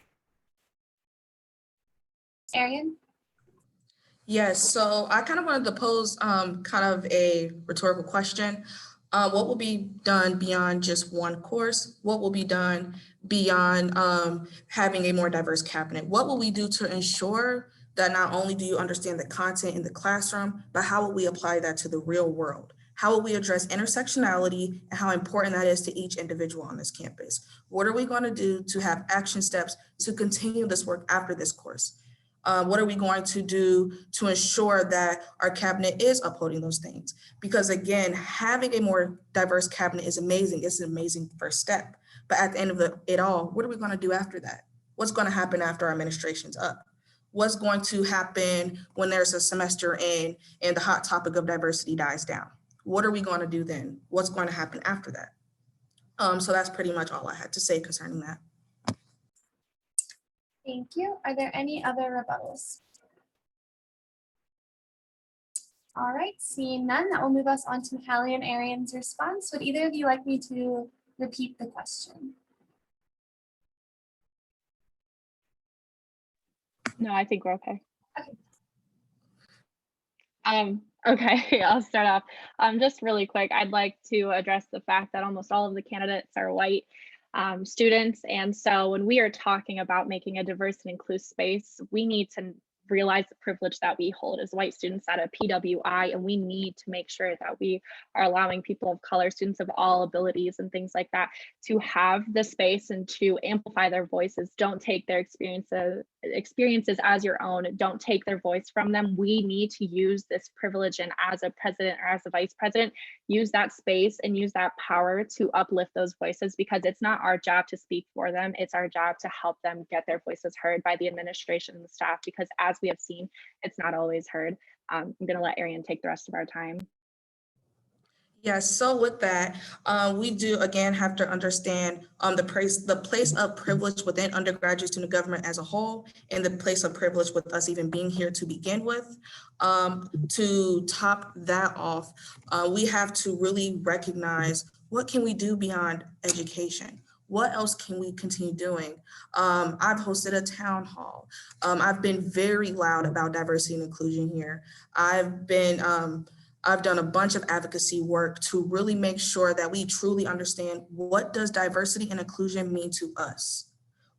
S1: Ariane?
S2: Yes, so I kind of wanted to pose kind of a rhetorical question. What will be done beyond just one course? What will be done beyond having a more diverse cabinet? What will we do to ensure that not only do you understand the content in the classroom, but how will we apply that to the real world? How will we address intersectionality and how important that is to each individual on this campus? What are we going to do to have action steps to continue this work after this course? What are we going to do to ensure that our cabinet is upholding those things? Because again, having a more diverse cabinet is amazing. It's an amazing first step. But at the end of it all, what are we going to do after that? What's going to happen after our administration's up? What's going to happen when there's a semester in and the hot topic of diversity dies down? What are we going to do then? What's going to happen after that? So that's pretty much all I had to say concerning that.
S1: Thank you. Are there any other rebuttals? All right, seeing none, that will move us on to Hallie and Ariane's response. Would either of you like me to repeat the question?
S5: No, I think we're okay.
S1: Okay.
S5: Okay, I'll start off. Just really quick, I'd like to address the fact that almost all of the candidates are white students. And so when we are talking about making a diverse and inclusive space, we need to realize the privilege that we hold as white students at a PWI, and we need to make sure that we are allowing people of color, students of all abilities and things like that, to have the space and to amplify their voices. Don't take their experiences as your own. Don't take their voice from them. We need to use this privilege, and as a president or as a vice president, use that space and use that power to uplift those voices, because it's not our job to speak for them. It's our job to help them get their voices heard by the administration and the staff, because as we have seen, it's not always heard. I'm going to let Ariane take the rest of our time.
S2: Yes, so with that, we do again have to understand the place of privilege within undergraduate student government as a whole, and the place of privilege with us even being here to begin with. To top that off, we have to really recognize, what can we do beyond education? What else can we continue doing? I've hosted a town hall. I've been very loud about diversity and inclusion here. I've done a bunch of advocacy work to really make sure that we truly understand, what does diversity and inclusion mean to us?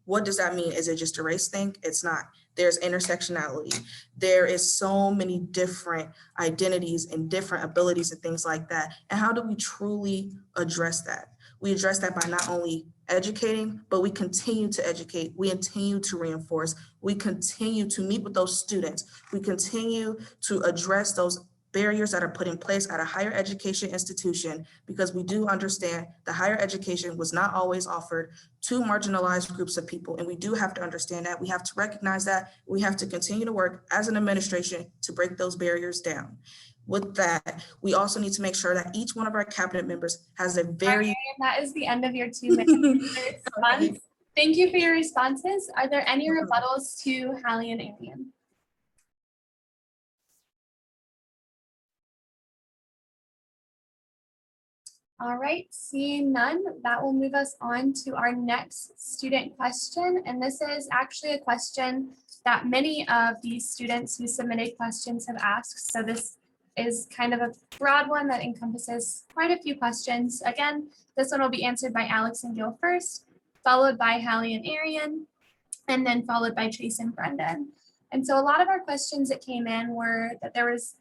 S2: What does that mean? Is it just a race thing? It's not. There's intersectionality. There is so many different identities and different abilities and things like that. And how do we truly address that? We address that by not only educating, but we continue to educate, we continue to reinforce, we continue to meet with those students, we continue to address those barriers that are put in place at a higher education institution, because we do understand that higher education was not always offered to marginalized groups of people. And we do have to understand that. We have to recognize that. We have to continue to work as an administration to break those barriers down. With that, we also need to make sure that each one of our cabinet members has a very...
S1: Ariane, that is the end of your 2 minutes response.
S2: Okay.
S1: Thank you for your responses. Are there any rebuttals to Hallie and Ariane? All right, seeing none, that will move us on to our next student question. And this is actually a question that many of these students who submitted questions have asked. So this is kind of a broad one that encompasses quite a few questions. Again, this one will be answered by Alex and Gil first, followed by Hallie and Ariane, and then followed by Chase and Brendan. And so a lot of our questions that came in were that there was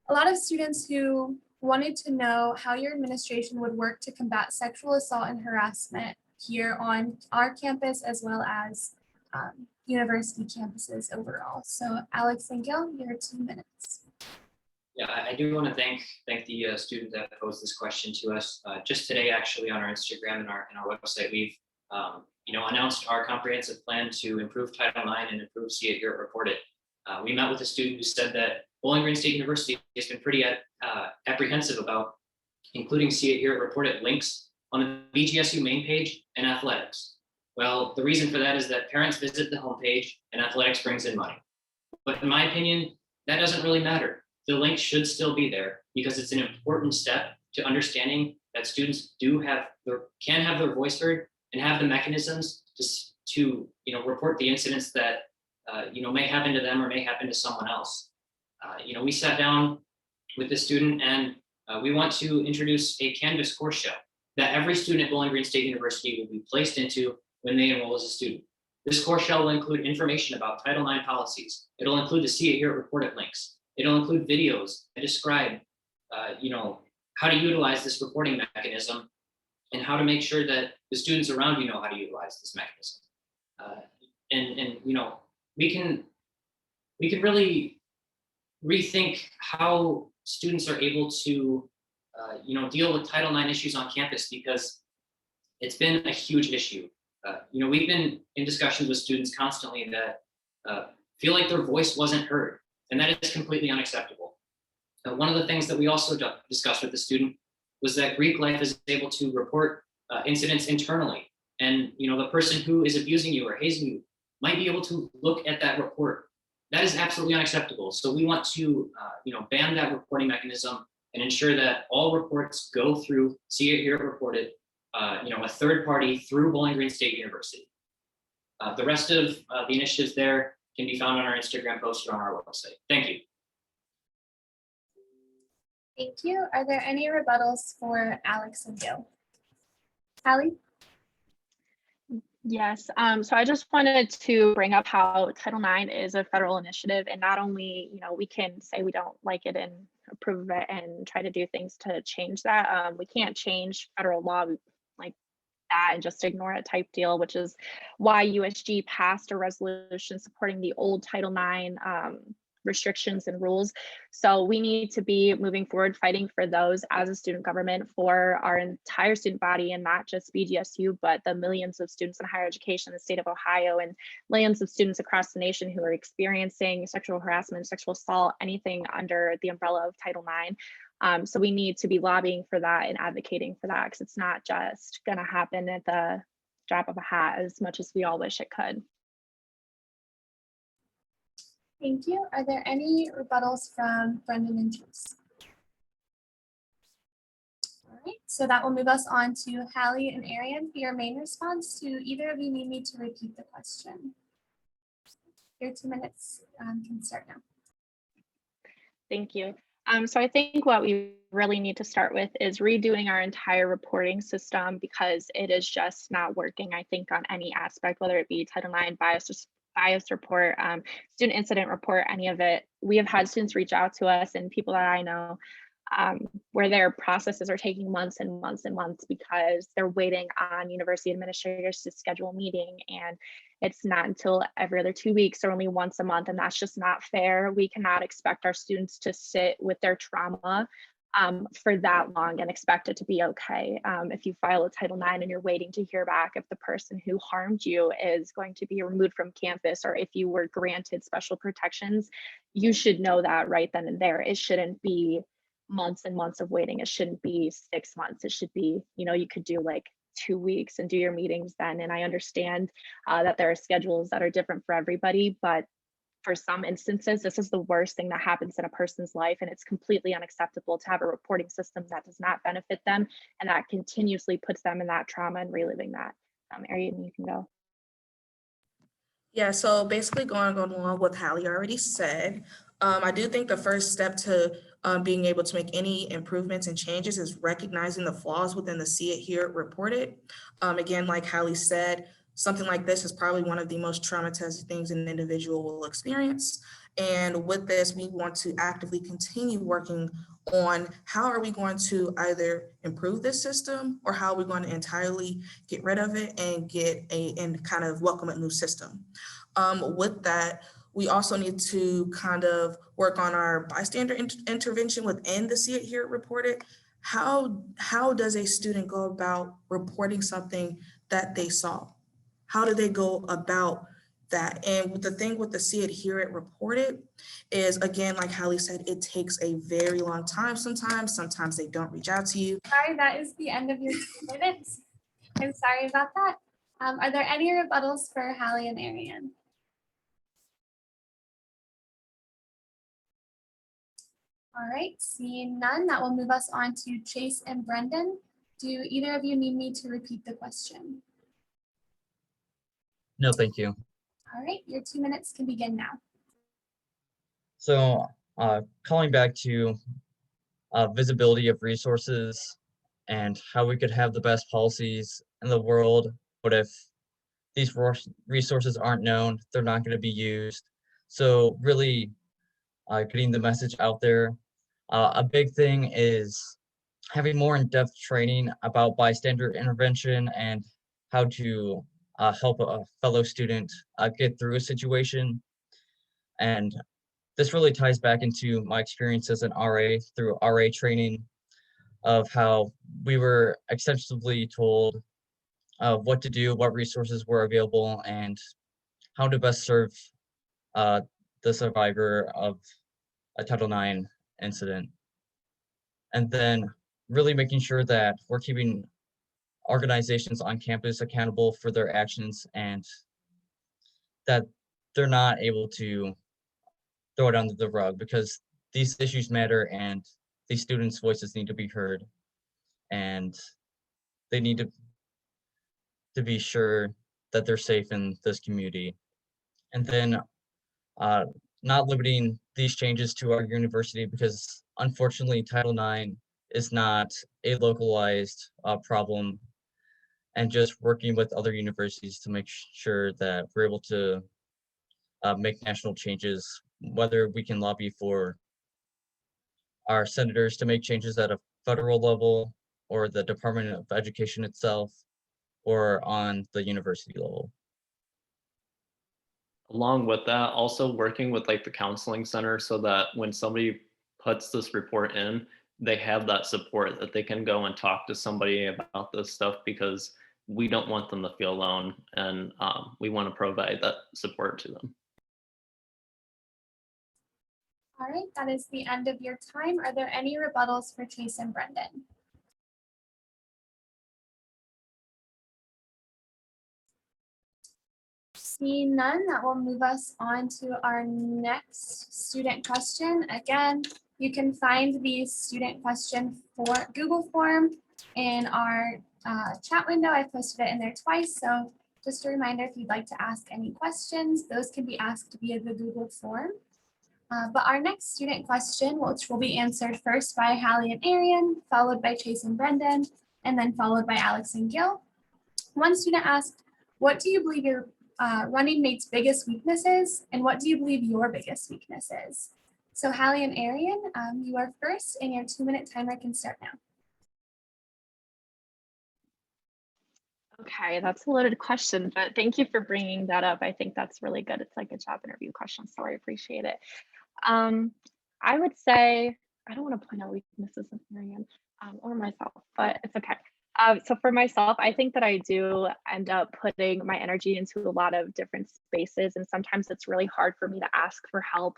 S1: a lot of students who wanted to know how your administration would work to combat sexual assault and harassment here on our campus, as well as university campuses overall. So Alex and Gil, your 2 minutes.
S6: Yeah, I do want to thank the student that posed this question to us. Just today, actually, on our Instagram and our website, we've announced our comprehensive plan to improve Title IX and improve See It, Hear It, Report It. We met with a student who said that Bowling Green State University has been pretty apprehensive about including See It, Hear It, Report It links on the BGSU main page and athletics. Well, the reason for that is that parents visit the homepage and athletics brings in money. But in my opinion, that doesn't really matter. The link should still be there because it's an important step to understanding that students can have their voice heard and have the mechanisms to report the incidents that may happen to them or may happen to someone else. We sat down with the student and we want to introduce a Canvas course show that every student at Bowling Green State University will be placed into when they enroll as a student. This course show will include information about Title IX policies. It'll include the See It, Hear It, Report It links. It'll include videos that describe, how to utilize this reporting mechanism and how to make sure that the students around you know how to utilize this mechanism. We can really rethink how students are able to, deal with Title IX issues on campus, because It's been a huge issue. We've been in discussions with students constantly that feel like their voice wasn't heard, and that is completely unacceptable. One of the things that we also discussed with the student was that Greek Life is able to report incidents internally, and the person who is abusing you or hazing you might be able to look at that report. That is absolutely unacceptable. So we want to ban that reporting mechanism and ensure that all reports go through See It, Hear It Reported, a third party through Bowling Green State University. The rest of the initiatives there can be found on our Instagram post or on our website. Thank you.
S1: Thank you. Are there any rebuttals for Alex and Gil? Hallie?
S5: Yes, so I just wanted to bring up how Title IX is a federal initiative, and not only, we can say we don't like it and approve it and try to do things to change that. We can't change federal law like that and just ignore it type deal, which is why USG passed a resolution supporting the old Title IX restrictions and rules. So we need to be moving forward fighting for those as a student government for our entire student body, and not just BGSU, but the millions of students in higher education in the state of Ohio and millions of students across the nation who are experiencing sexual harassment, sexual assault, anything under the umbrella of Title IX. So we need to be lobbying for that and advocating for that, because it's not just going to happen at the drop of a hat as much as we all wish it could.
S1: Thank you. Are there any rebuttals from Brendan and Chase? All right, so that will move us on to Hallie and Ariane for your main response. Do either of you need me to repeat the question? Your 2 minutes can start now.
S5: Thank you. So I think what we really need to start with is redoing our entire reporting system, because it is just not working, I think, on any aspect, whether it be Title IX, bias report, student incident report, any of it. We have had students reach out to us, and people that I know, where their processes are taking months and months and months because they're waiting on university administrators to schedule a meeting, and it's not until every other 2 weeks or only once a month, and that's just not fair. We cannot expect our students to sit with their trauma for that long and expect it to be okay. If you file a Title IX and you're waiting to hear back if the person who harmed you is going to be removed from campus, or if you were granted special protections, you should know that right then and there. It shouldn't be months and months of waiting. It shouldn't be 6 months. It should be, you could do like 2 weeks and do your meetings then. And I understand that there are schedules that are different for everybody, but for some instances, this is the worst thing that happens in a person's life, and it's completely unacceptable to have a reporting system that does not benefit them and that continuously puts them in that trauma and reliving that. Ariane, you can go.
S2: Yeah, so basically going along with Hallie already said, I do think the first step to being able to make any improvements and changes is recognizing the flaws within the See It, Hear It, Report It. Again, like Hallie said, something like this is probably one of the most traumatizing things an individual will experience. And with this, we want to actively continue working on how are we going to either improve this system, or how are we going to entirely get rid of it and kind of welcome a new system. With that, we also need to kind of work on our bystander intervention within the See It, Hear It, Report It. How does a student go about reporting something that they saw? How do they go about that? And the thing with the See It, Hear It, Report It is, again, like Hallie said, it takes a very long time sometimes they don't reach out to you.
S1: Sorry, that is the end of your 2 minutes. I'm sorry about that. Are there any rebuttals for Hallie and Ariane? All right, seeing none, that will move us on to Chase and Brendan. Do either of you need me to repeat the question?
S3: No, thank you.
S1: All right, your 2 minutes can begin now.
S3: So calling back to visibility of resources and how we could have the best policies in the world, but if these resources aren't known, they're not going to be used. So really getting the message out there. A big thing is having more in-depth training about bystander intervention and how to help a fellow student get through a situation. And this really ties back into my experience as an RA through RA training, of how we were extensively told what to do, what resources were available, and how to best serve the survivor of a Title IX incident. And then really making sure that we're keeping organizations on campus accountable for their actions and that they're not able to throw it under the rug, because these issues matter and these students' voices need to be heard, and they need to be sure that they're safe in this community. And then not limiting these changes to our university, because unfortunately Title IX is not a localized problem, and just working with other universities to make sure that we're able to make national changes, whether we can lobby for our senators to make changes at a federal level or the Department of Education itself or on the university level.
S4: Along with that, also working with like the counseling center so that when somebody puts this report in, they have that support that they can go and talk to somebody about this stuff, because we don't want them to feel alone, and we want to provide that support to them.
S1: All right, that is the end of your time. Are there any rebuttals for Chase and Brendan? Seeing none, that will move us on to our next student question. Again, you can find the student question for Google form in our chat window. I posted it in there twice, so just a reminder, if you'd like to ask any questions, those can be asked via the Google form. But our next student question, which will be answered first by Hallie and Ariane, followed by Chase and Brendan, and then followed by Alex and Gil. One student asked, what do you believe your running mate's biggest weakness is, and what do you believe your biggest weakness is? So Hallie and Ariane, you are first, and your 2-minute timer can start now.
S5: Okay, that's a loaded question, but thank you for bringing that up. I think that's really good. It's like a job interview question, so I appreciate it. I would say, I don't want to point out weaknesses of Ariane or myself, but it's okay. So for myself, I think that I do end up putting my energy into a lot of different spaces, and sometimes it's really hard for me to ask for help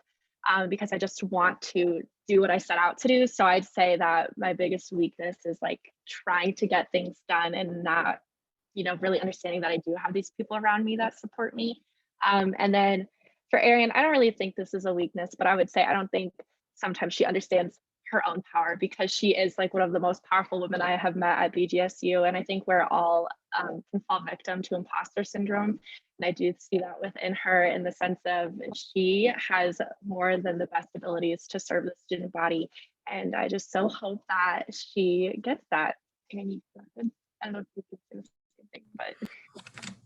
S5: because I just want to do what I set out to do. So I'd say that my biggest weakness is like trying to get things done and not, really understanding that I do have these people around me that support me. And then for Ariane, I don't really think this is a weakness, but I would say I don't think sometimes she understands her own power, because she is like one of the most powerful women I have met at BGSU. And I think we're all can fall victim to imposter syndrome. And I do see that within her, in the sense of she has more than the best abilities to serve the student body. And I just so hope that she gets that. And I don't know if you can say the same thing, but.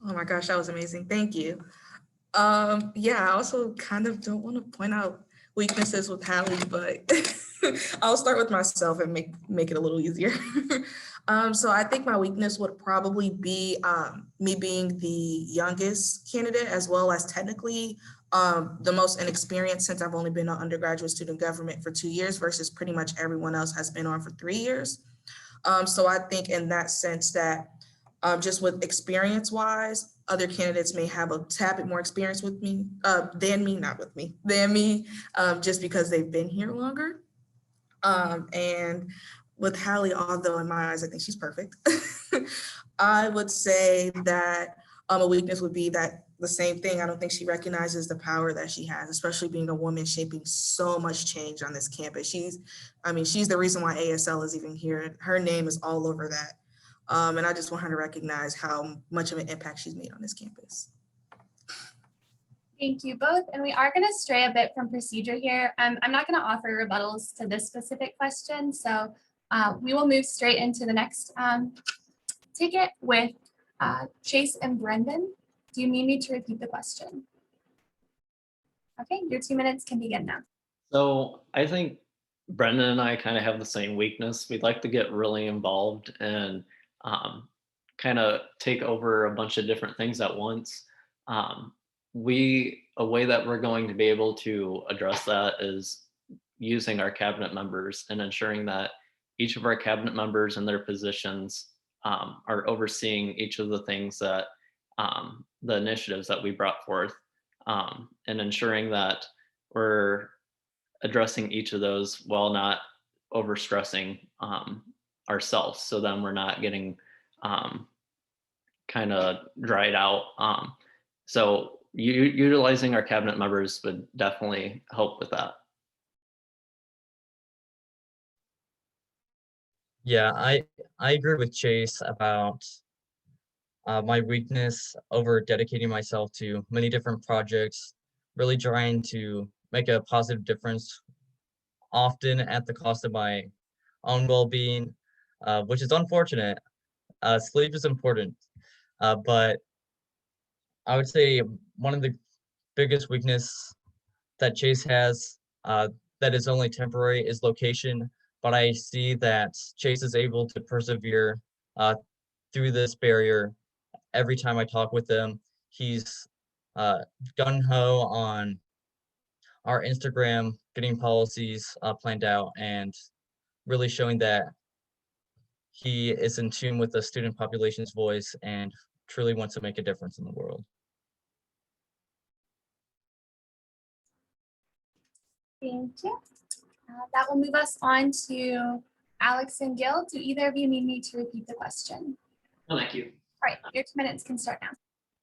S2: Oh my gosh, that was amazing. Thank you. Yeah, I also kind of don't want to point out weaknesses with Hallie, but I'll start with myself and make it a little easier. So I think my weakness would probably be me being the youngest candidate, as well as technically the most inexperienced, since I've only been on undergraduate student government for 2 years versus pretty much everyone else has been on for 3 years. So I think in that sense that just with experience wise, other candidates may have a tad bit more experience with me than me, just because they've been here longer. And with Hallie, although in my eyes, I think she's perfect, I would say that a weakness would be that the same thing. I don't think she recognizes the power that she has, especially being a woman shaping so much change on this campus. She's the reason why ASL is even here. Her name is all over that. And I just want her to recognize how much of an impact she's made on this campus.
S1: Thank you both. And we are going to stray a bit from procedure here. I'm not going to offer rebuttals to this specific question. So we will move straight into the next ticket with Chase and Brendan. Do you need me to repeat the question? Okay, your 2 minutes can begin now.
S4: So I think Brendan and I kind of have the same weakness. We'd like to get really involved and kind of take over a bunch of different things at once. A way that we're going to be able to address that is using our cabinet members and ensuring that each of our cabinet members in their positions are overseeing each of the things that the initiatives that we brought forth, and ensuring that we're addressing each of those while not overstressing ourselves. So then we're not getting kind of dried out. So utilizing our cabinet members would definitely help with that.
S3: Yeah, I agree with Chase about my weakness over dedicating myself to many different projects, really trying to make a positive difference, often at the cost of my own well-being, which is unfortunate. Sleep is important, but I would say one of the biggest weakness that Chase has that is only temporary is location, but I see that Chase is able to persevere through this barrier. Every time I talk with him, he's gung-ho on our Instagram, getting policies planned out, and really showing that he is in tune with the student population's voice and truly wants to make a difference in the world.
S1: Thank you. That will move us on to Alex and Gil. Do either of you need me to repeat the question?
S6: No, thank you.
S1: All right, your 2 minutes can start now.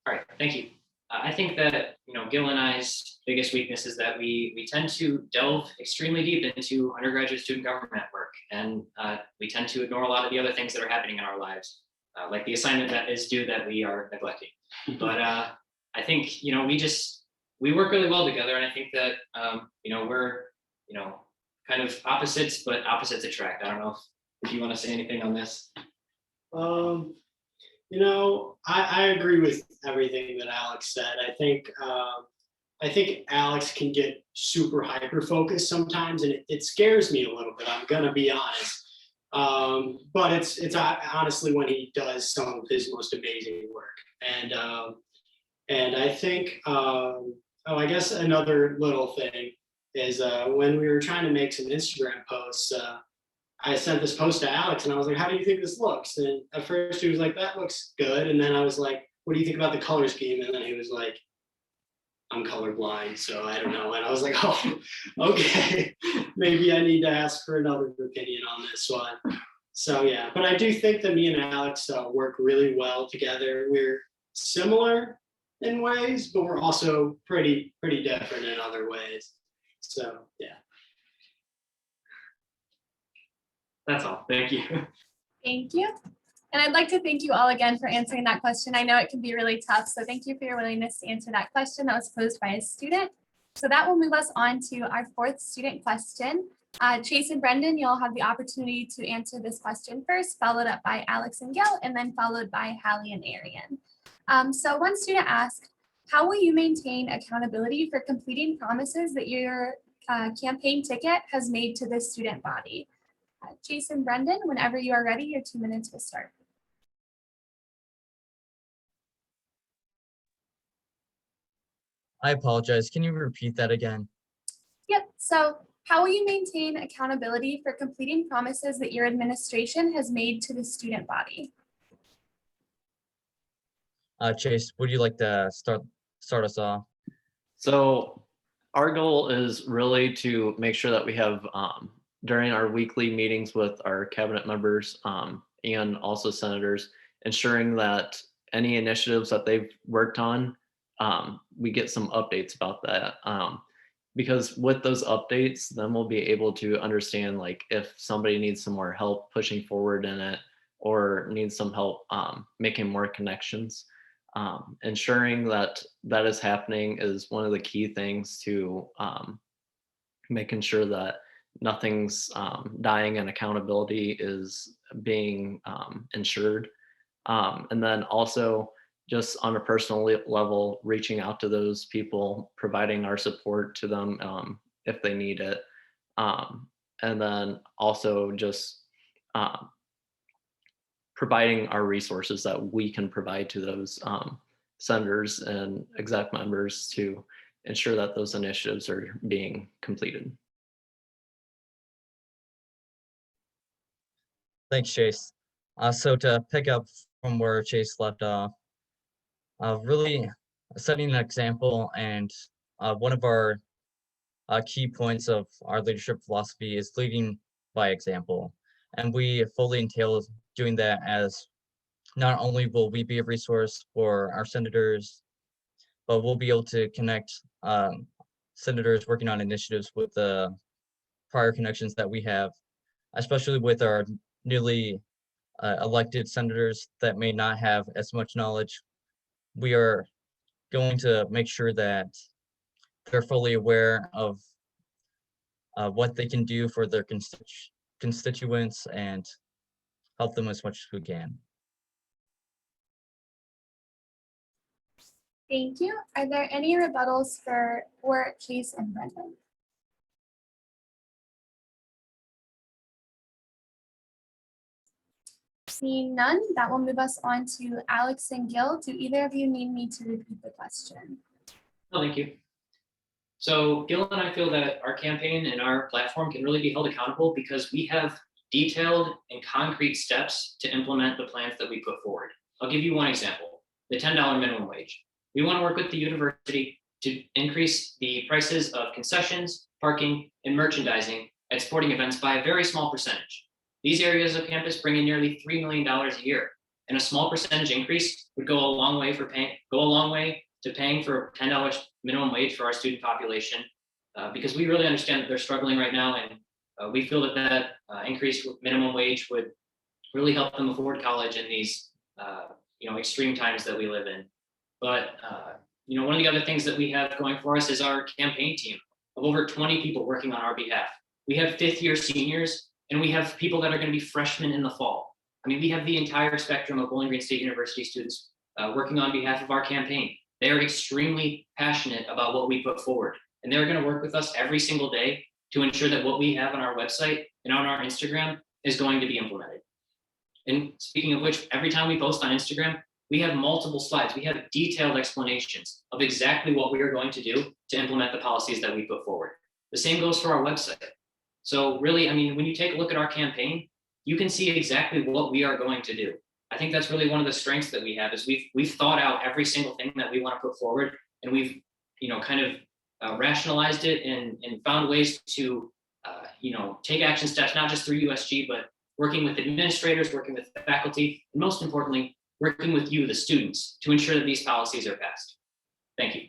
S6: All right, thank you. I think that, Gil and I's biggest weakness is that we tend to delve extremely deep into undergraduate student government work, and we tend to ignore a lot of the other things that are happening in our lives, like the assignment that is due that we are neglecting. But I think, we work really well together, and I think that, we're, kind of opposites, but opposites attract. I don't know if you want to say anything on this.
S7: I agree with everything that Alex said. I think Alex can get super hyper focused sometimes, and it scares me a little bit. I'm gonna be honest, but it's honestly when he does some of his most amazing work, and I think I guess another little thing is when we were trying to make some Instagram posts. I sent this post to Alex and I was like, how do you think this looks? And at first he was like, that looks good. And then I was like, what do you think about the color scheme? And then he was like, I'm colorblind, so I don't know. And I was like, oh, okay, maybe I need to ask for another opinion on this one. So yeah, but I do think that me and Alex work really well together. We're similar in ways, but we're also pretty different in other ways. So yeah.
S6: That's all. Thank you.
S1: Thank you. And I'd like to thank you all again for answering that question. I know it can be really tough, so thank you for your willingness to answer that question that was posed by a student. So that will move us on to our fourth student question. Chase and Brendan, you'll have the opportunity to answer this question first, followed up by Alex and Gil, and then followed by Hallie and Ariane. So one student asked, how will you maintain accountability for completing promises that your campaign ticket has made to the student body? Chase and Brendan, whenever you are ready, your 2 minutes will start.
S3: I apologize. Can you repeat that again?
S1: Yep. So how will you maintain accountability for completing promises that your administration has made to the student body?
S3: Chase, would you like to start us off?
S4: So our goal is really to make sure that we have during our weekly meetings with our cabinet members and also senators, ensuring that any initiatives that they've worked on, we get some updates about that. Because with those updates, then we'll be able to understand like if somebody needs some more help pushing forward in it or needs some help making more connections. Ensuring that that is happening is one of the key things to making sure that nothing's dying and accountability is being ensured. And then also just on a personal level, reaching out to those people, providing our support to them if they need it. And then also just providing our resources that we can provide to those senators and exec members to ensure that those initiatives are being completed.
S3: Thanks, Chase. So to pick up from where Chase left off, really setting an example, and one of our key points of our leadership philosophy is leading by example. And we fully entail doing that, as not only will we be a resource for our senators, but we'll be able to connect senators working on initiatives with the prior connections that we have, especially with our newly elected senators that may not have as much knowledge. We are going to make sure that they're fully aware of what they can do for their constituents and help them as much as we can.
S1: Thank you. Are there any rebuttals for Chase and Brendan? Seeing none, that will move us on to Alex and Gil. Do either of you need me to repeat the question?
S6: No, thank you. So Gil and I feel that our campaign and our platform can really be held accountable because we have detailed and concrete steps to implement the plans that we put forward. I'll give you one example, the $10 minimum wage. We want to work with the university to increase the prices of concessions, parking, and merchandising at sporting events by a very small percentage. These areas of campus bring in nearly $3 million a year, and a small percentage increase would go a long way to paying for $10 minimum wage for our student population, because we really understand that they're struggling right now, and we feel that increased minimum wage would really help them afford college in these extreme times that we live in. But one of the other things that we have going for us is our campaign team of over 20 people working on our behalf. We have fifth-year seniors, and we have people that are going to be freshmen in the fall. I mean, we have the entire spectrum of Bowling Green State University students working on behalf of our campaign. They are extremely passionate about what we put forward, and they're going to work with us every single day to ensure that what we have on our website and on our Instagram is going to be implemented. And speaking of which, every time we post on Instagram, we have multiple slides. We have detailed explanations of exactly what we are going to do to implement the policies that we put forward. The same goes for our website. So really, I mean, when you take a look at our campaign, you can see exactly what we are going to do. I think that's really one of the strengths that we have, is we've thought out every single thing that we want to put forward, and we've kind of rationalized it and found ways to take action steps, not just through USG, but working with administrators, working with faculty, and most importantly, working with you, the students, to ensure that these policies are passed. Thank you.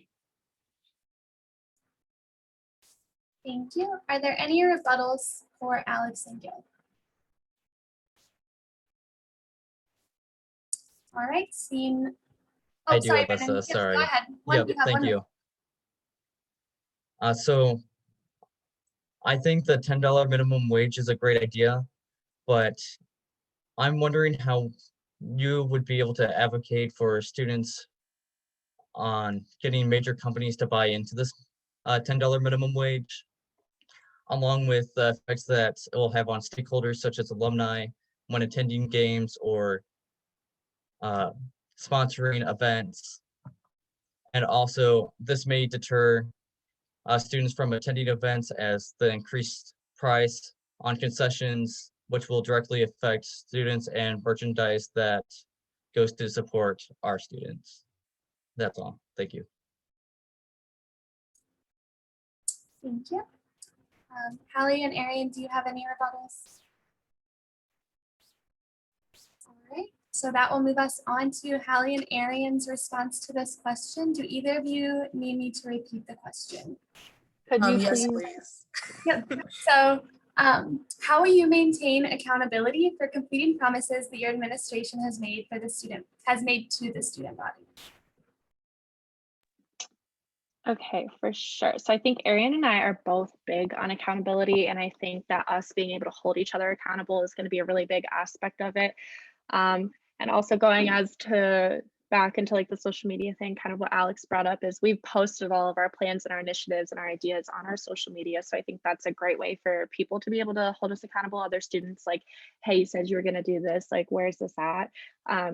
S1: Thank you. Are there any rebuttals for Alex and Gil? All right, seeing.
S3: I
S1: Oh,
S3: do,
S1: sorry,
S3: Alyssa,
S1: Brendan. Yes,
S3: sorry.
S1: go ahead.
S3: Yep,
S1: You have
S3: thank
S1: one
S3: you. So I think the $10 minimum wage is a great idea, but I'm wondering how you would be able to advocate for students on getting major companies to buy into this $10 minimum wage, along with the effects that it will have on stakeholders such as alumni when attending games or sponsoring events. And also, this may deter students from attending events, as the increased price on concessions, which will directly affect students and merchandise that goes to support our students. That's all. Thank you.
S1: Thank you. Hallie and Ariane, do you have any rebuttals? All right, so that will move us on to Hallie and Ariane's response to this question. Do either of you need me to repeat the question?
S5: Could you
S2: Yes,
S5: please?
S2: please.
S1: Yep. So how will you maintain accountability for completing promises that your administration has made to the student body?
S5: Okay, for sure. So I think Ariane and I are both big on accountability, and I think that us being able to hold each other accountable is going to be a really big aspect of it. And also going back into like the social media thing, kind of what Alex brought up, is we've posted all of our plans and our initiatives and our ideas on our social media. So I think that's a great way for people to be able to hold us accountable. Other students, like, hey, you said you were going to do this, like, where's this at?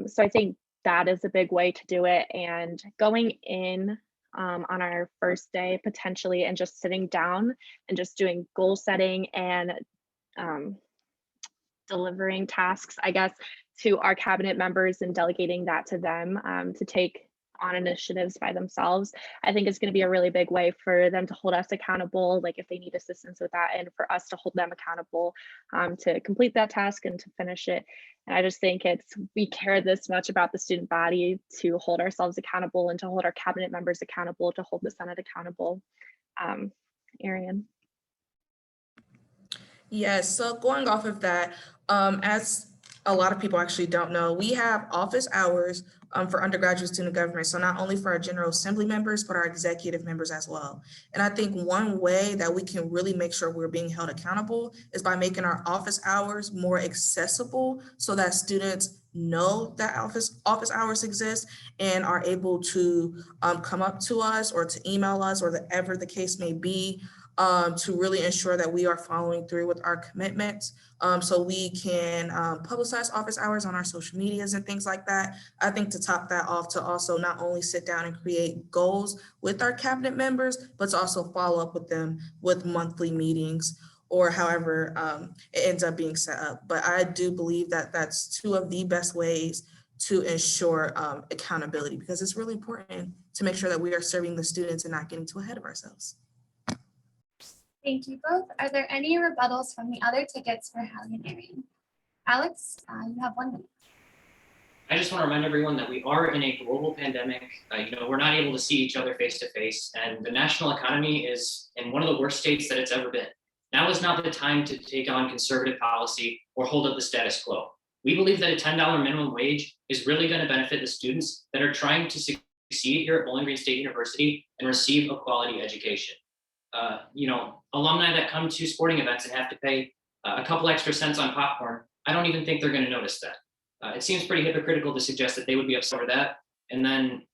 S5: So I think that is a big way to do it. And going in on our first day potentially, and just sitting down and just doing goal setting and delivering tasks, I guess, to our cabinet members and delegating that to them to take on initiatives by themselves, I think is going to be a really big way for them to hold us accountable, like if they need assistance with that, and for us to hold them accountable to complete that task and to finish it. And I just think we care this much about the student body to hold ourselves accountable and to hold our cabinet members accountable, to hold the Senate accountable. Ariane.
S2: Yes, so going off of that, as a lot of people actually don't know, we have office hours for undergraduate student government. So not only for our General Assembly members, but our executive members as well. And I think one way that we can really make sure we're being held accountable is by making our office hours more accessible so that students know that office hours exist and are able to come up to us or to email us or whatever the case may be, to really ensure that we are following through with our commitments. So we can publicize office hours on our social medias and things like that. I think to top that off, to also not only sit down and create goals with our cabinet members, but to also follow up with them with monthly meetings or however it ends up being set up. But I do believe that that's two of the best ways to ensure accountability, because it's really important to make sure that we are serving the students and not getting too ahead of ourselves.
S1: Thank you both. Are there any rebuttals from the other tickets for Hallie and Ariane? Alex, you have 1 minute.
S6: I just want to remind everyone that we are in a global pandemic. We're not able to see each other face to face, and the national economy is in one of the worst states that it's ever been. Now is not the time to take on conservative policy or hold up the status quo. We believe that a $10 minimum wage is really going to benefit the students that are trying to succeed here at Bowling Green State University and receive a quality education. Alumni that come to sporting events and have to pay a couple extra cents on popcorn, I don't even think they're going to notice that. It seems pretty hypocritical to suggest that they would be upset over that. And then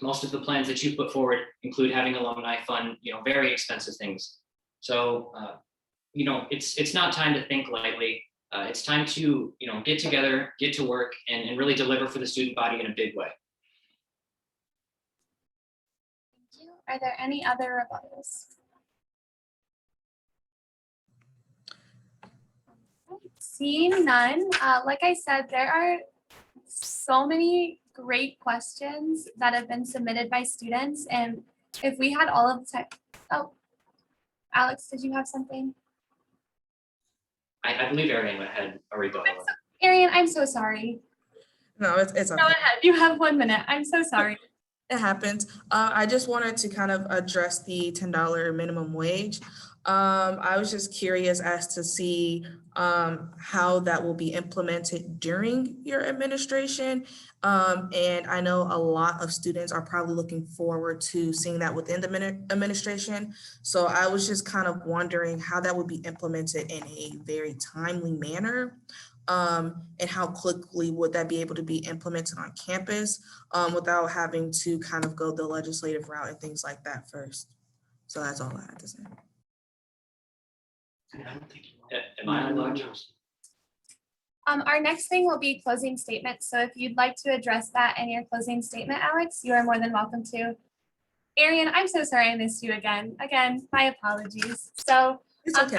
S6: most of the plans that you put forward include having alumni fund, very expensive things. So, it's not time to think lightly. It's time to, get together, get to work, and really deliver for the student body in a big way.
S1: Thank you. Are there any other rebuttals? Seeing none, like I said, there are so many great questions that have been submitted by students, and if we had all of the time, oh, Alex, did you have something?
S6: I believe Ariane had a rebuttal.
S1: Ariane, I'm so sorry.
S2: No, it's okay.
S1: Go ahead, you have 1 minute. I'm so sorry.
S2: It happens. I just wanted to kind of address the $10 minimum wage. I was just curious as to see how that will be implemented during your administration. And I know a lot of students are probably looking forward to seeing that within the administration. So I was just kind of wondering how that would be implemented in a very timely manner. And how quickly would that be able to be implemented on campus without having to kind of go the legislative route and things like that first. So that's all I had to say.
S6: Am I allowed to?
S1: Our next thing will be closing statements. So if you'd like to address that in your closing statement, Alex, you are more than welcome to. Ariane, I'm so sorry I missed you again. Again, my apologies. So
S2: It's okay.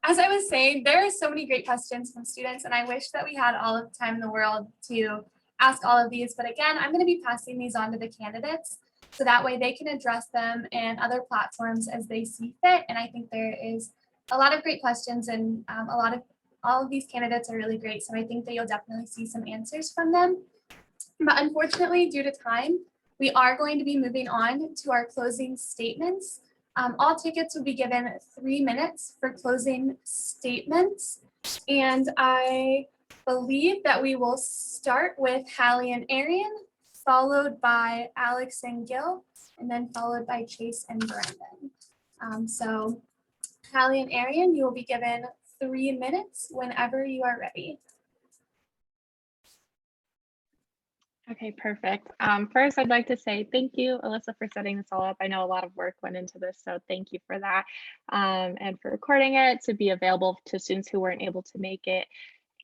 S1: as I was saying, there are so many great questions from students, and I wish that we had all of the time in the world to ask all of these. But again, I'm going to be passing these on to the candidates, so that way they can address them in other platforms as they see fit. And I think there is a lot of great questions, and all of these candidates are really great. So I think that you'll definitely see some answers from them. But unfortunately, due to time, we are going to be moving on to our closing statements. All tickets will be given 3 minutes for closing statements. And I believe that we will start with Hallie and Ariane, followed by Alex and Gil, and then followed by Chase and Brendan. So Hallie and Ariane, you will be given 3 minutes whenever you are ready.
S5: Okay, perfect. First, I'd like to say thank you, Alyssa, for setting this all up. I know a lot of work went into this, so thank you for that. And for recording it to be available to students who weren't able to make it.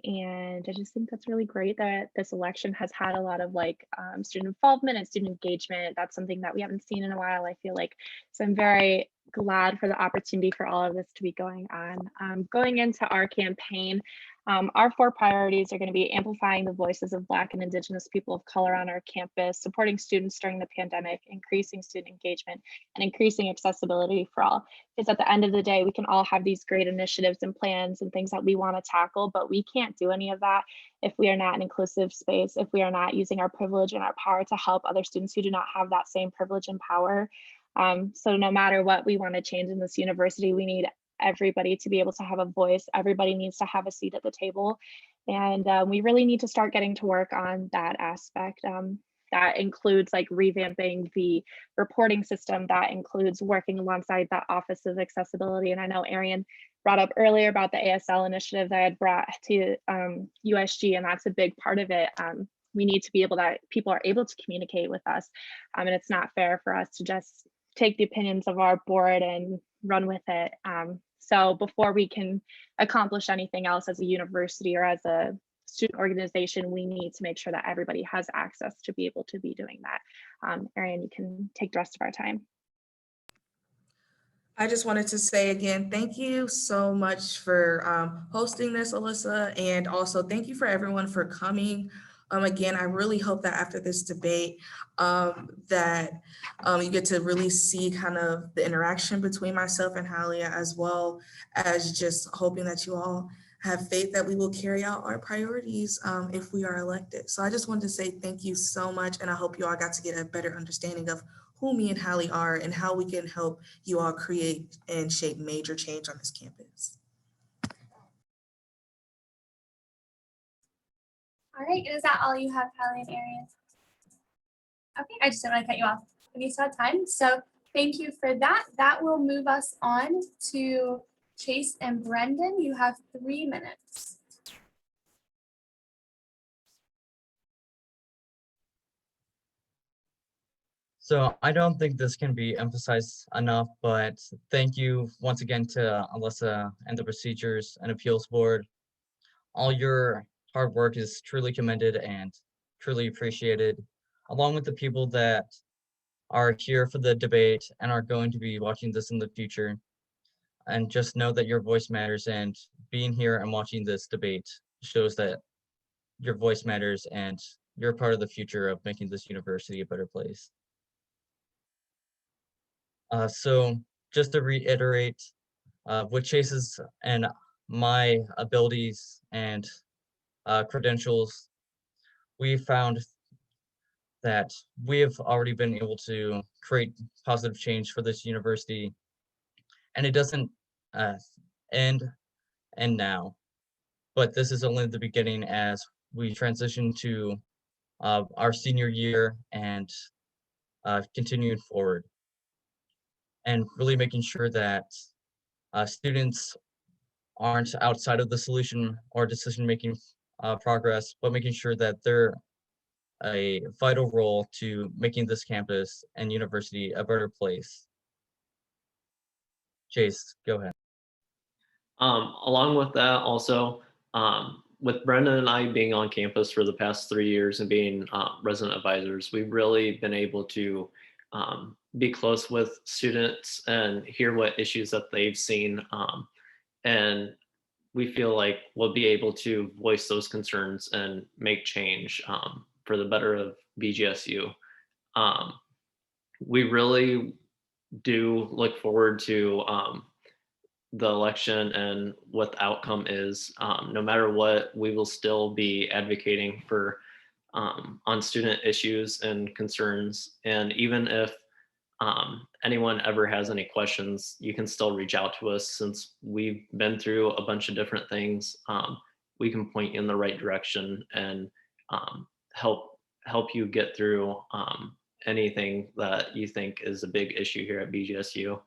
S5: And I just think that's really great that this election has had a lot of student involvement and student engagement. That's something that we haven't seen in a while, I feel like. So I'm very glad for the opportunity for all of this to be going on. Going into our campaign, our 4 priorities are going to be amplifying the voices of Black and Indigenous people of color on our campus, supporting students during the pandemic, increasing student engagement, and increasing accessibility for all. Because at the end of the day, we can all have these great initiatives and plans and things that we want to tackle, but we can't do any of that if we are not an inclusive space, if we are not using our privilege and our power to help other students who do not have that same privilege and power. So no matter what we want to change in this university, we need everybody to be able to have a voice. Everybody needs to have a seat at the table. And we really need to start getting to work on that aspect. That includes like revamping the reporting system, that includes working alongside the Office of Accessibility. And I know Ariane brought up earlier about the ASL initiative that I had brought to USG, and that's a big part of it. We need to be able that people are able to communicate with us. And it's not fair for us to just take the opinions of our board and run with it. So before we can accomplish anything else as a university or as a student organization, we need to make sure that everybody has access to be able to be doing that. Ariane, you can take the rest of our time.
S2: I just wanted to say again, thank you so much for hosting this, Alyssa, and also thank you for everyone for coming. Again, I really hope that after this debate that you get to really see kind of the interaction between myself and Halia, as well as just hoping that you all have faith that we will carry out our priorities if we are elected. So I just wanted to say thank you so much, and I hope you all got to get a better understanding of who me and Hallie are and how we can help you all create and shape major change on this campus.
S1: All right, is that all you have, Hallie and Ariane? Okay, I just didn't want to cut you off when you saw time. So thank you for that. That will move us on to Chase and Brendan. You have 3 minutes.
S3: So I don't think this can be emphasized enough, but thank you once again to Alyssa and the Procedures and Appeals Board. All your hard work is truly commended and truly appreciated, along with the people that are here for the debate and are going to be watching this in the future. And just know that your voice matters, and being here and watching this debate shows that your voice matters and you're part of the future of making this university a better place. So just to reiterate, with Chase's and my abilities and credentials, we found that we have already been able to create positive change for this university, and it doesn't end now, but this is only the beginning as we transition to our senior year and continuing forward, and really making sure that students aren't outside of the solution or decision-making progress, but making sure that they're a vital role to making this campus and university a better place. Chase, go ahead.
S4: Along with that, also, with Brendan and I being on campus for the past 3 years and being resident advisors, we've really been able to be close with students and hear what issues that they've seen. And we feel like we'll be able to voice those concerns and make change for the better of BGSU. We really do look forward to the election and what the outcome is. No matter what, we will still be advocating for on student issues and concerns. And even if anyone ever has any questions, you can still reach out to us. Since we've been through a bunch of different things, we can point you in the right direction and help you get through anything that you think is a big issue here at BGSU.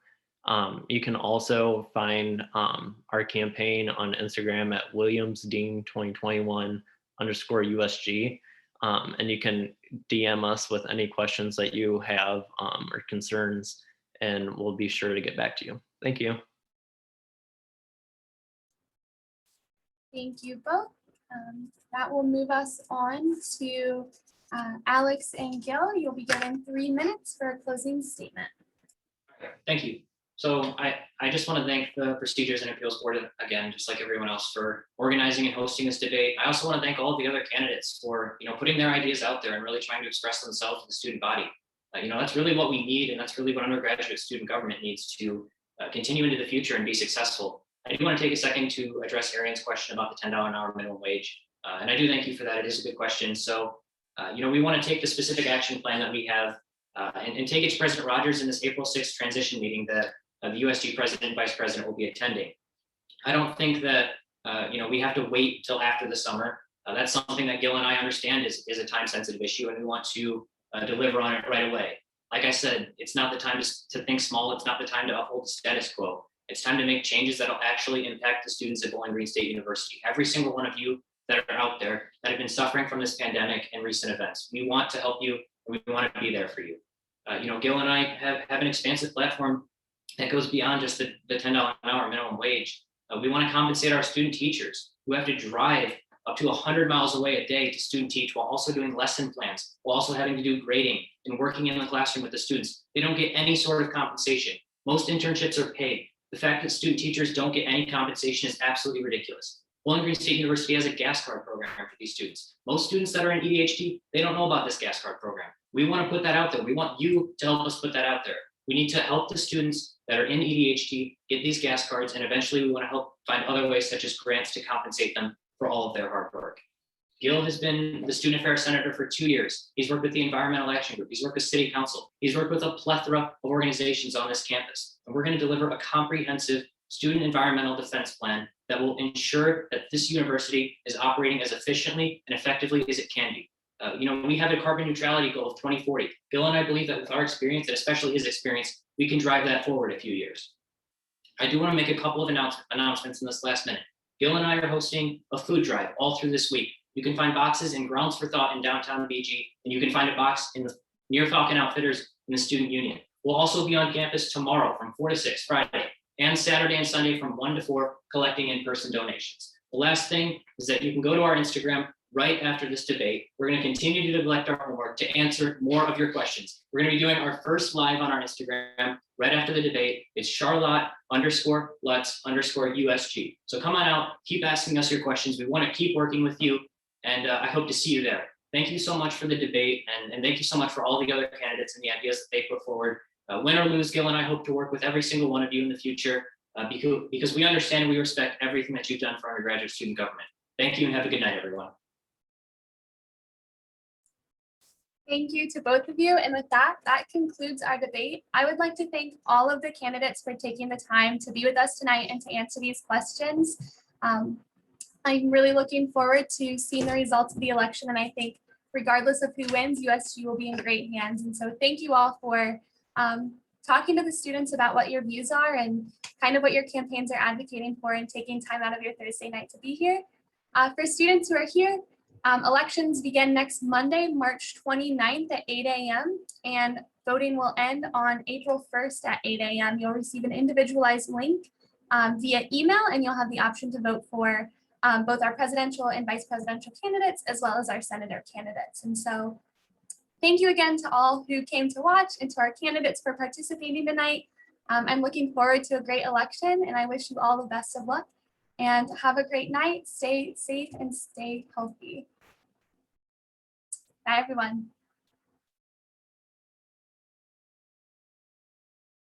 S4: You can also find our campaign on Instagram at WilliamsDean2021_USG. And you can DM us with any questions that you have or concerns, and we'll be sure to get back to you. Thank you.
S1: Thank you both. That will move us on to Alex and Gil. You'll be given 3 minutes for a closing statement.
S6: Thank you. So I just want to thank the Procedures and Appeals Board again, just like everyone else, for organizing and hosting this debate. I also want to thank all of the other candidates for putting their ideas out there and really trying to express themselves to the student body. That's really what we need, and that's really what undergraduate student government needs to continue into the future and be successful. I do want to take a second to address Ariane's question about the $10 an hour minimum wage, and I do thank you for that. It is a good question. So, we want to take the specific action plan that we have and take it to President Rogers in this April 6th transition meeting that the USG president and vice president will be attending. I don't think that we have to wait till after the summer. That's something that Gil and I understand is a time-sensitive issue, and we want to deliver on it right away. Like I said, it's not the time to think small. It's not the time to uphold the status quo. It's time to make changes that will actually impact the students at Bowling Green State University. Every single one of you that are out there that have been suffering from this pandemic and recent events. We want to help you, and we want to be there for you. Gil and I have an expansive platform that goes beyond just the $10 an hour minimum wage. We want to compensate our student teachers who have to drive up to 100 miles away a day to student teach while also doing lesson plans, while also having to do grading and working in the classroom with the students. They don't get any sort of compensation. Most internships are paid. The fact that student teachers don't get any compensation is absolutely ridiculous. Bowling Green State University has a gas card program for these students. Most students that are in EDHD, they don't know about this gas card program. We want to put that out there. We want you to help us put that out there. We need to help the students that are in EDHD get these gas cards, and eventually we want to help find other ways such as grants to compensate them for all of their hard work. Gil has been the student affairs senator for 2 years. He's worked with the Environmental Action Group. He's worked with City Council. He's worked with a plethora of organizations on this campus. And we're going to deliver a comprehensive student environmental defense plan that will ensure that this university is operating as efficiently and effectively as it can be. We have a carbon neutrality goal of 2040. Gil and I believe that with our experience, and especially his experience, we can drive that forward a few years. I do want to make a couple of announcements in this last minute. Gil and I are hosting a food drive all through this week. You can find boxes in Grounds for Thought in downtown BG, and you can find a box near Falcon Outfitters in the Student Union. We'll also be on campus tomorrow from 4 to 6, Friday, and Saturday and Sunday from 1 to 4, collecting in-person donations. The last thing is that you can go to our Instagram right after this debate. We're going to continue to neglect our homework to answer more of your questions. We're going to be doing our first live on our Instagram right after the debate. It's Charlotte_Lutz_USG. So come on out, keep asking us your questions. We want to keep working with you, and I hope to see you there. Thank you so much for the debate, and thank you so much for all the other candidates and the ideas that they put forward. Win or lose, Gil and I hope to work with every single one of you in the future because we understand and we respect everything that you've done for undergraduate student government. Thank you and have a good night, everyone.
S1: Thank you to both of you. And with that, that concludes our debate. I would like to thank all of the candidates for taking the time to be with us tonight and to answer these questions. I'm really looking forward to seeing the results of the election. And I think regardless of who wins, USG will be in great hands. And so thank you all for talking to the students about what your views are and kind of what your campaigns are advocating for and taking time out of your Thursday night to be here. For students who are here, elections begin next Monday, March 29th at 8 a.m. and voting will end on April 1st at 8 a.m. You'll receive an individualized link via email, and you'll have the option to vote for both our presidential and vice presidential candidates, as well as our senator candidates. And so thank you again to all who came to watch and to our candidates for participating tonight. I'm looking forward to a great election, and I wish you all the best of luck and have a great night. Stay safe and stay healthy. Bye, everyone.